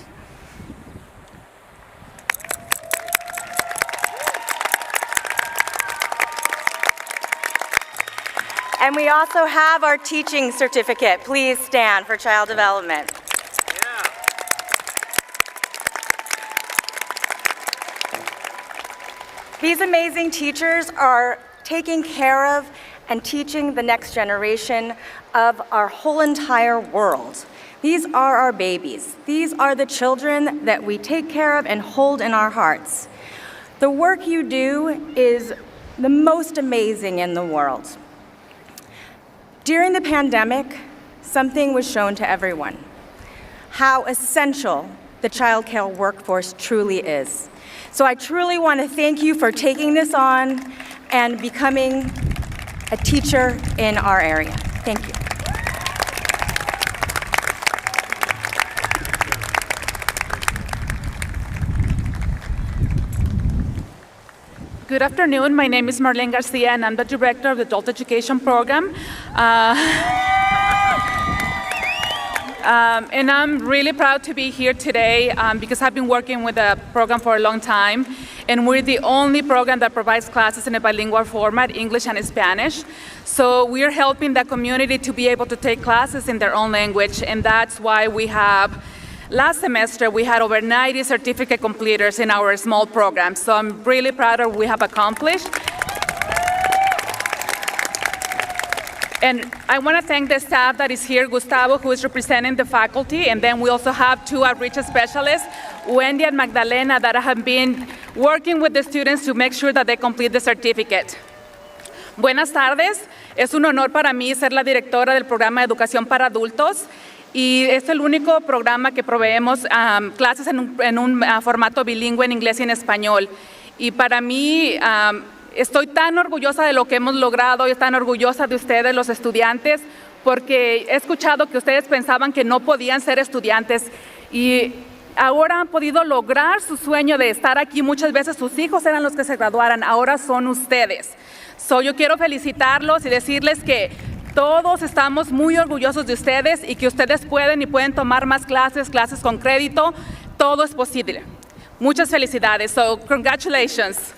And we also have our teaching certificate. Please stand for child development. These amazing teachers are taking care of and teaching the next generation of our whole entire world. These are our babies. These are the children that we take care of and hold in our hearts. The work you do is the most amazing in the world. During the pandemic, something was shown to everyone: how essential the child care workforce truly is. So I truly want to thank you for taking this on and becoming a teacher in our area. Thank you. Good afternoon. My name is Marlene Garcia, and I'm the director of the Adult Education Program. And I'm really proud to be here today because I've been working with the program for a long time, and we're the only program that provides classes in a bilingual format, English and Spanish. So we're helping the community to be able to take classes in their own language, and that's why we have, last semester, we had over 90 certificate completers in our small program. So I'm really proud of what we have accomplished. And I want to thank the staff that is here, Gustavo, who is representing the faculty, and then we also have two outreach specialists, Wendy and Magdalena, that have been working with the students to make sure that they complete the certificate. Buenas tardes, es un honor para mí ser la directora del programa de educación para adultos, y es el único programa que proveemos clases en un formato bilingüe en inglés y en español. Y para mí, estoy tan orgullosa de lo que hemos logrado y tan orgullosa de ustedes, los estudiantes, porque he escuchado que ustedes pensaban que no podían ser estudiantes y ahora han podido lograr su sueño de estar aquí. Muchas veces sus hijos eran los que se graduaran, ahora son ustedes. Yo quiero felicitarlos y decirles que todos estamos muy orgullosos de ustedes y que ustedes pueden y pueden tomar más clases con crédito. Todo es posible. Muchas felicidades. So, congratulations.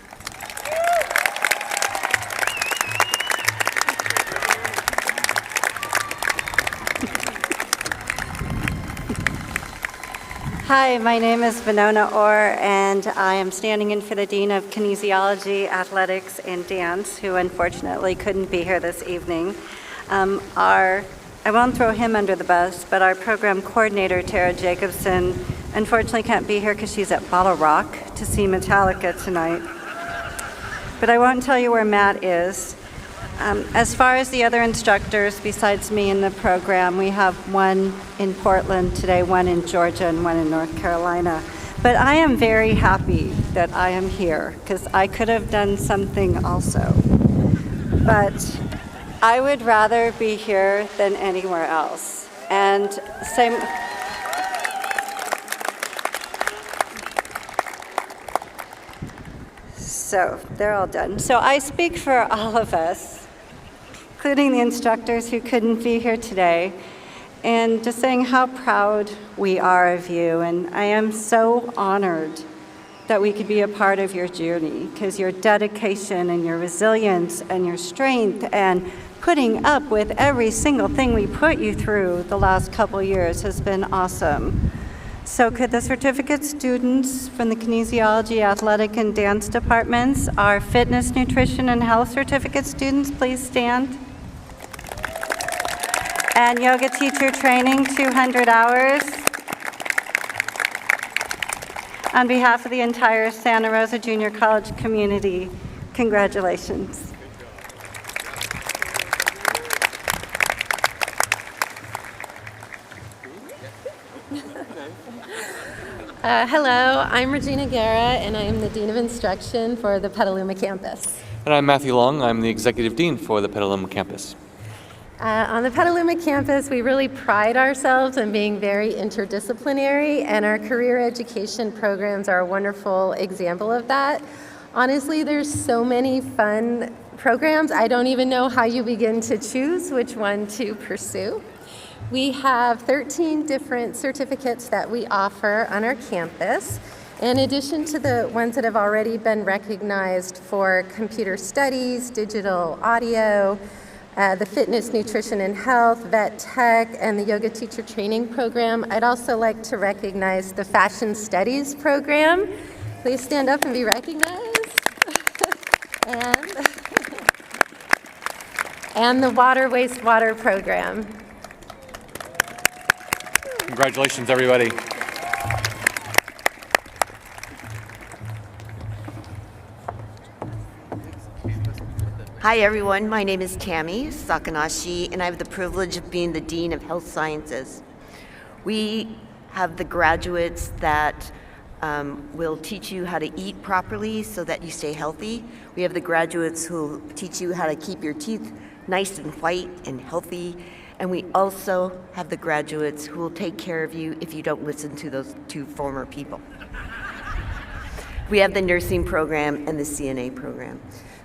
Hi, my name is Venona Orr, and I am standing in for the Dean of Kinesiology, Athletics, and Dance, who unfortunately couldn't be here this evening. I won't throw him under the bus, but our program coordinator, Tara Jacobson, unfortunately can't be here because she's at Bottle Rock to see Metallica tonight. But I won't tell you where Matt is. As far as the other instructors, besides me in the program, we have one in Portland today, one in Georgia, and one in North Carolina. But I am very happy that I am here, because I could have done something also. But I would rather be here than anywhere else. And same. So they're all done. So I speak for all of us, including the instructors who couldn't be here today, and just saying how proud we are of you. And I am so honored that we could be a part of your journey, because your dedication and your resilience and your strength and putting up with every single thing we put you through the last couple years has been awesome. So could the certificate students from the kinesiology, athletic, and dance departments, our fitness, nutrition, and health certificate students, please stand? And yoga teacher training, 200 hours. On behalf of the entire Santa Rosa Junior College community, congratulations. Hello, I'm Regina Guerra, and I am the Dean of Instruction for the Petaluma campus. And I'm Matthew Long. I'm the Executive Dean for the Petaluma campus. On the Petaluma campus, we really pride ourselves in being very interdisciplinary, and our career education programs are a wonderful example of that. Honestly, there's so many fun programs, I don't even know how you begin to choose which one to pursue. We have 13 different certificates that we offer on our campus. In addition to the ones that have already been recognized for computer studies, digital audio, the fitness, nutrition, and health, vet tech, and the yoga teacher training program, I'd also like to recognize the fashion studies program. Please stand up and be recognized. and the water wastewater program. Congratulations, everybody. Hi everyone, my name is Tammy Sakanashi and I have the privilege of being the Dean of Health Sciences. We have the graduates that will teach you how to eat properly so that you stay healthy. We have the graduates who will teach you how to keep your teeth nice and white and healthy. And we also have the graduates who will take care of you if you don't listen to those two former people. We have the nursing program and the CNA program.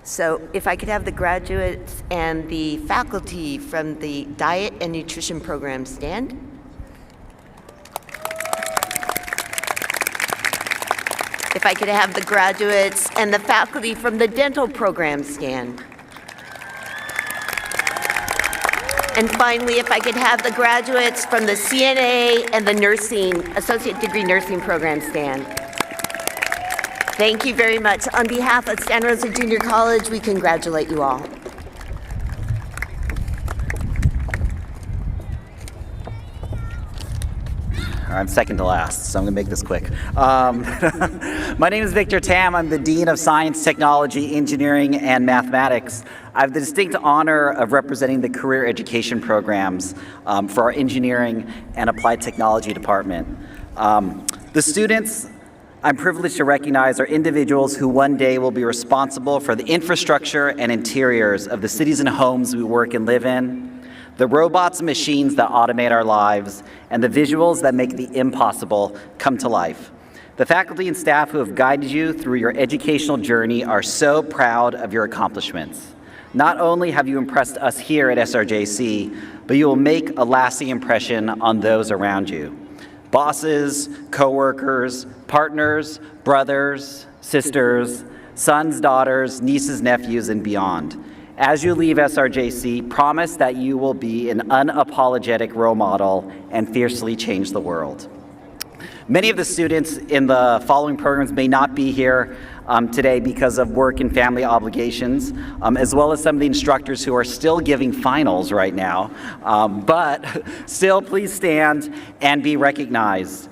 So if I could have the graduates and the faculty from the diet and nutrition program stand. If I could have the graduates and the faculty from the dental program stand. And finally, if I could have the graduates from the CNA and the nursing, associate degree nursing program stand. Thank you very much. On behalf of Santa Rosa Junior College, we congratulate you all. I'm second to last, so I'm going to make this quick. My name is Victor Tam. I'm the Dean of Science, Technology, Engineering, and Mathematics. I have the distinct honor of representing the career education programs for our engineering and applied technology department. The students I'm privileged to recognize are individuals who one day will be responsible for the infrastructure and interiors of the cities and homes we work and live in, the robots and machines that automate our lives, and the visuals that make the impossible come to life. The faculty and staff who have guided you through your educational journey are so proud of your accomplishments. Not only have you impressed us here at SRJC, but you will make a lasting impression on those around you. Bosses, coworkers, partners, brothers, sisters, sons, daughters, nieces, nephews, and beyond. As you leave SRJC, promise that you will be an unapologetic role model and fiercely change the world. Many of the students in the following programs may not be here today because of work and family obligations, as well as some of the instructors who are still giving finals right now. But still, please stand and be recognized.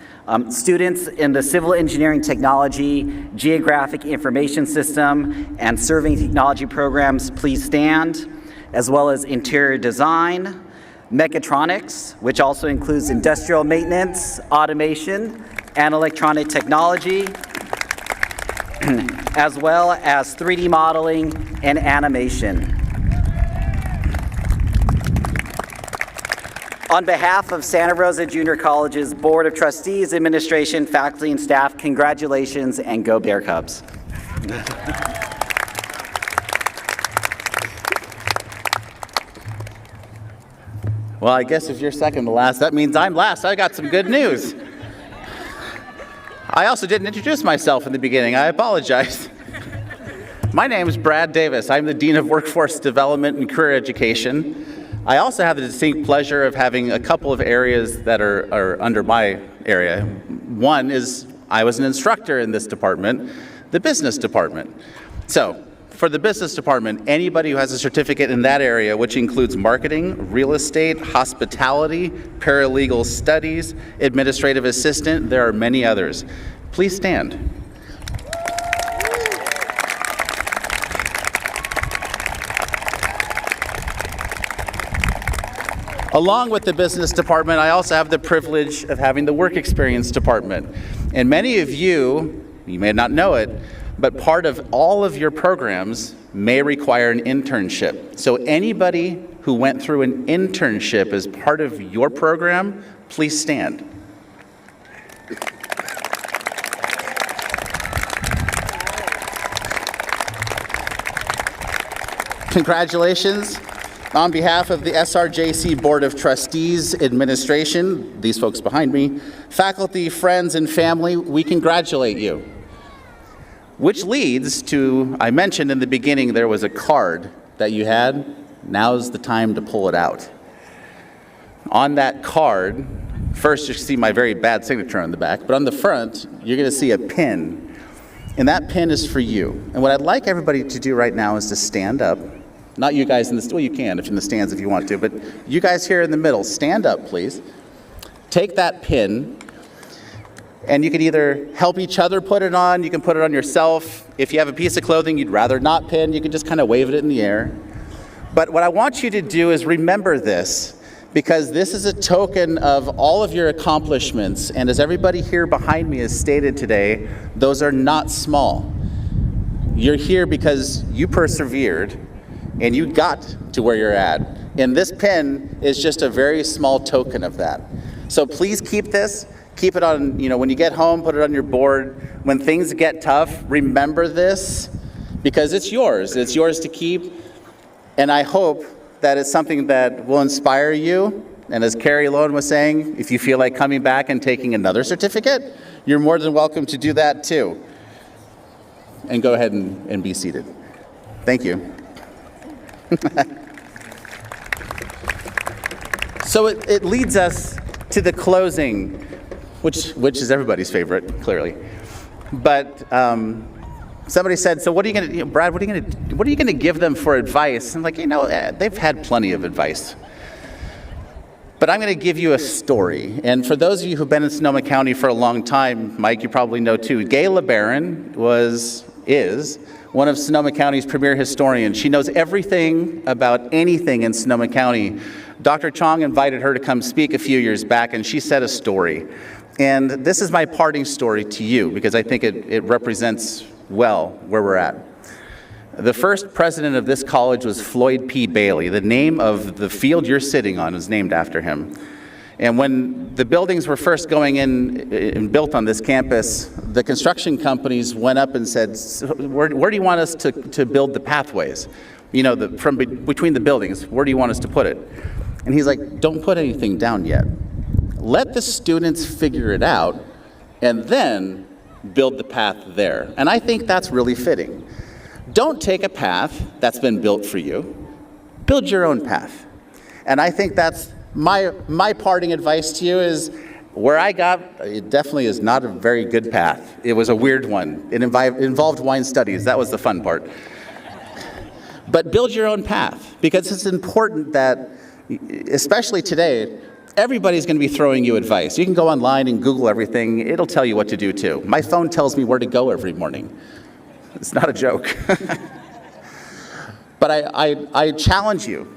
Students in the Civil Engineering Technology, Geographic Information System, and Surveying Technology programs, please stand, as well as Interior Design, Mechatronics, which also includes Industrial Maintenance, Automation, and Electronic Technology, as well as 3D Modeling and Animation. On behalf of Santa Rosa Junior College's Board of Trustees, Administration, Faculty, and Staff, congratulations and go Bear Cubs. Well, I guess if you're second to last, that means I'm last. I got some good news. I also didn't introduce myself in the beginning. I apologize. My name is Brad Davis. I'm the Dean of Workforce Development and Career Education. I also have the distinct pleasure of having a couple of areas that are under my area. One is I was an instructor in this department, the business department. So for the business department, anybody who has a certificate in that area, which includes marketing, real estate, hospitality, paralegal studies, administrative assistant, there are many others. Please stand. Along with the business department, I also have the privilege of having the work experience department. And many of you may not know it, but part of all of your programs may require an internship. So anybody who went through an internship as part of your program, please stand. Congratulations. On behalf of the SRJC Board of Trustees, administration, these folks behind me, faculty, friends, and family, we congratulate you. Which leads to, I mentioned in the beginning there was a card that you had. Now's the time to pull it out. On that card, first you see my very bad signature on the back, but on the front, you're going to see a pin. And that pin is for you. And what I'd like everybody to do right now is to stand up. Not you guys in the, well, you can if in the stands if you want to, but you guys here in the middle, stand up, please. Take that pin, and you can either help each other put it on, you can put it on yourself. If you have a piece of clothing you'd rather not pin, you can just kind of wave it in the air. But what I want you to do is remember this, because this is a token of all of your accomplishments, and as everybody here behind me has stated today, those are not small. You're here because you persevered, and you got to where you're at. And this pin is just a very small token of that. So please keep this. Keep it on, when you get home, put it on your board. When things get tough, remember this, because it's yours. It's yours to keep. And I hope that it's something that will inspire you. And as Carrie Loan was saying, if you feel like coming back and taking another certificate, you're more than welcome to do that too. And go ahead and be seated. Thank you. So it leads us to the closing, which is everybody's favorite, clearly. But somebody said, "So what are you going to, Brad? What are you going to give them for advice?" I'm like, they've had plenty of advice. But I'm going to give you a story. And for those of you who've been in Sonoma County for a long time, Mike, you probably know too. Gay LeBaron is one of Sonoma County's premier historians. She knows everything about anything in Sonoma County. Dr. Chong invited her to come speak a few years back, and she said a story. And this is my parting story to you, because I think it represents well where we're at. The first president of this college was Floyd P. Bailey. The name of the field you're sitting on is named after him. And when the buildings were first going in and built on this campus, the construction companies went up and said, where do you want us to build the pathways? From between the buildings, where do you want us to put it? And he's like, don't put anything down yet. Let the students figure it out and then build the path there. And I think that's really fitting. Don't take a path that's been built for you. Build your own path. And I think that's my parting advice to you is where I got, it definitely is not a very good path. It was a weird one. It involved wine studies. That was the fun part. But build your own path, because it's important that, especially today, everybody's going to be throwing you advice. You can go online and Google everything. It'll tell you what to do too. My phone tells me where to go every morning. It's not a joke. But I challenge you,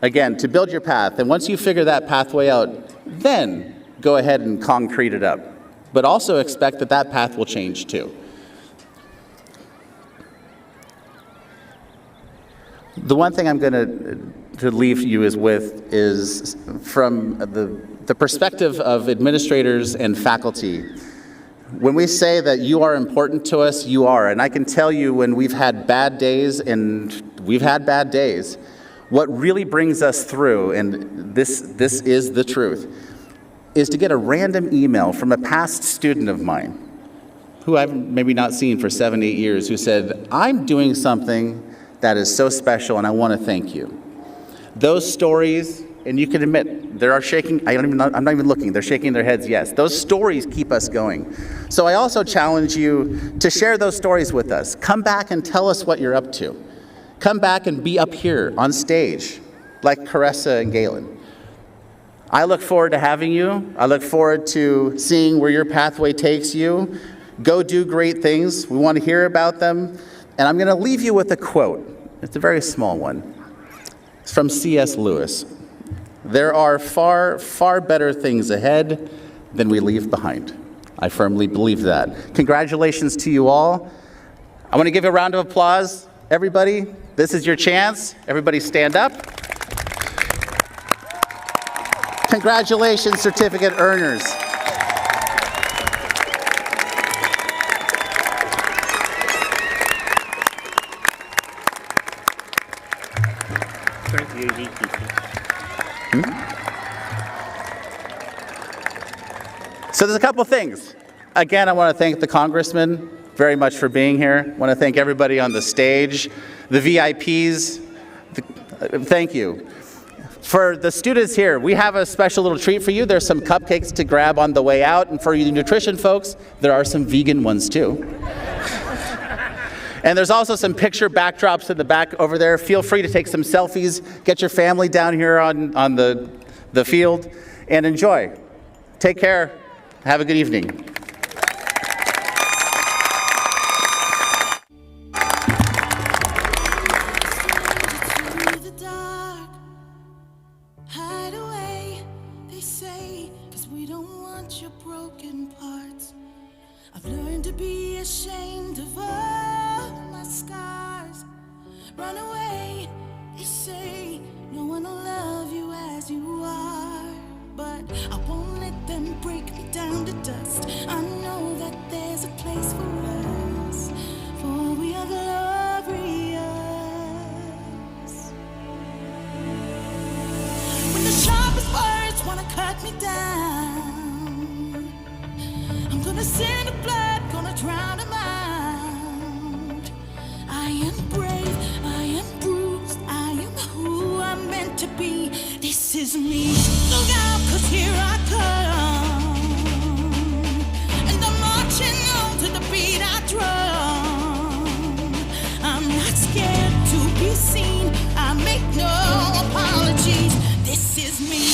again, to build your path. And once you figure that pathway out, then go ahead and concrete it up. But also expect that path will change too. The one thing I'm going to leave you with is from the perspective of administrators and faculty. When we say that you are important to us, you are. And I can tell you when we've had bad days, and we've had bad days, what really brings us through, and this is the truth, is to get a random email from a past student of mine who I've maybe not seen for 7, 8 years, who said, I'm doing something that is so special and I want to thank you. Those stories, and you can admit, they are shaking, I'm not even looking, they're shaking their heads, yes. Those stories keep us going. So I also challenge you to share those stories with us. Come back and tell us what you're up to. Come back and be up here on stage, like Caressa and Galen. I look forward to having you. I look forward to seeing where your pathway takes you. Go do great things. We want to hear about them. And I'm going to leave you with a quote. It's a very small one. It's from C.S. Lewis. There are far, far better things ahead than we leave behind. I firmly believe that. Congratulations to you all. I want to give a round of applause everybody, this is your chance. Everybody stand up. Congratulations, certificate earners. So there's a couple things. Again, I want to thank the congressman very much for being here. I want to thank everybody on the stage, the VIPs. Thank you. For the students here, we have a special little treat for you. There's some cupcakes to grab on the way out. And for you nutrition folks, there are some vegan ones too. And there's also some picture backdrops in the back over there. Feel free to take some selfies. Get your family down here on the field and enjoy. Take care. Have a good evening. Hide away, they say, 'cause we don't want your broken parts. I've learned to be ashamed of all my scars. Run away, they say, no one will love you as you are. But I won't let them break me down to dust. I know that there's a place for us, for we are glorious. When the sharpest words wanna cut me down, I'm gonna send the blood, gonna drown them out. I am brave, I am bruised, I am who I'm meant to be. This is me. Look out, 'cause here I come, and I'm marching on to the beat I drum. I'm not scared to be seen, I make no apologies. This is me.